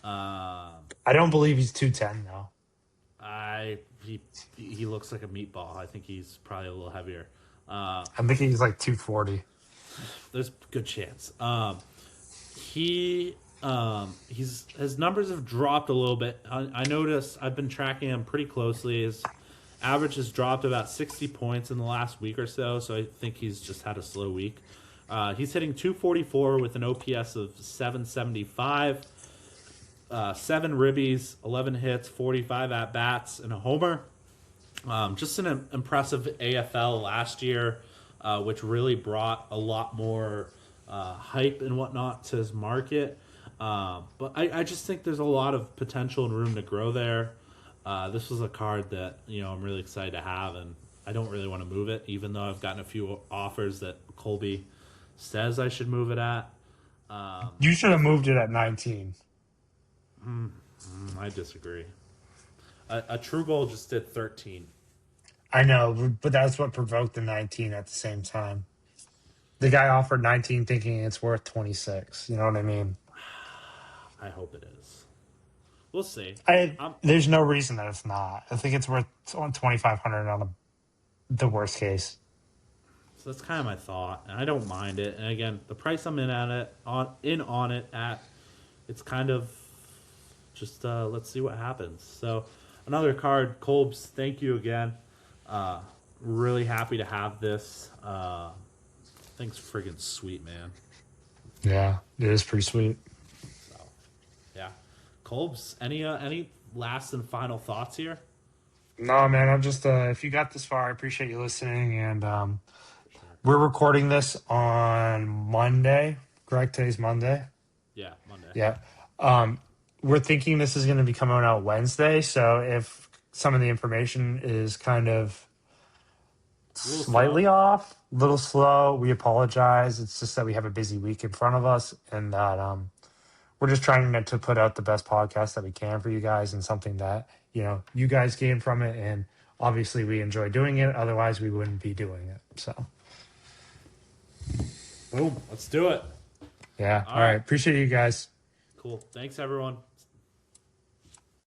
I don't believe he's 210 though. I he looks like a meatball. I think he's probably a little heavier. I'm thinking he's like 240. There's a good chance. He's his numbers have dropped a little bit. I noticed. I've been tracking him pretty closely. His average has dropped about 60 points in the last week or so. So I think he's just had a slow week. He's hitting 244 with an OPS of 775. 7 ribbies, 11 hits, 45 at bats, and a homer. Just an impressive AFL last year, which really brought a lot more hype and whatnot to his market. But I just think there's a lot of potential and room to grow there. This was a card that I'm really excited to have, and I don't really want to move it, even though I've gotten a few offers that Colby says I should move it at. You should have moved it at 19. I disagree. A true goal just did 13. I know, but that's what provoked the 19 at the same time. The guy offered 19 thinking it's worth 26. You know what I mean? I hope it is. We'll see. There's no reason that it's not. I think it's worth 2,500 on the worst case. So that's kind of my thought, and I don't mind it. And again, the price I'm in on it at, it's kind of just let's see what happens. So another card, Colbs. Thank you again. Really happy to have this. Thing's friggin' sweet, man. Yeah, it is pretty sweet. So, yeah, Colbs. Any last and final thoughts here? No, man. I'm just if you got this far, I appreciate you listening. And we're recording this on Monday. Correct? Today's Monday. Yeah, Monday. Yeah. We're thinking this is going to be coming out Wednesday. So if some of the information is kind of slightly off, a little slow, we apologize. It's just that we have a busy week in front of us, and that we're just trying to put out the best podcast that we can for you guys, and something that you guys gain from it. And obviously, we enjoy doing it. Otherwise, we wouldn't be doing it. So, boom. Let's do it. Yeah. All right. Appreciate you guys. Cool. Thanks, everyone.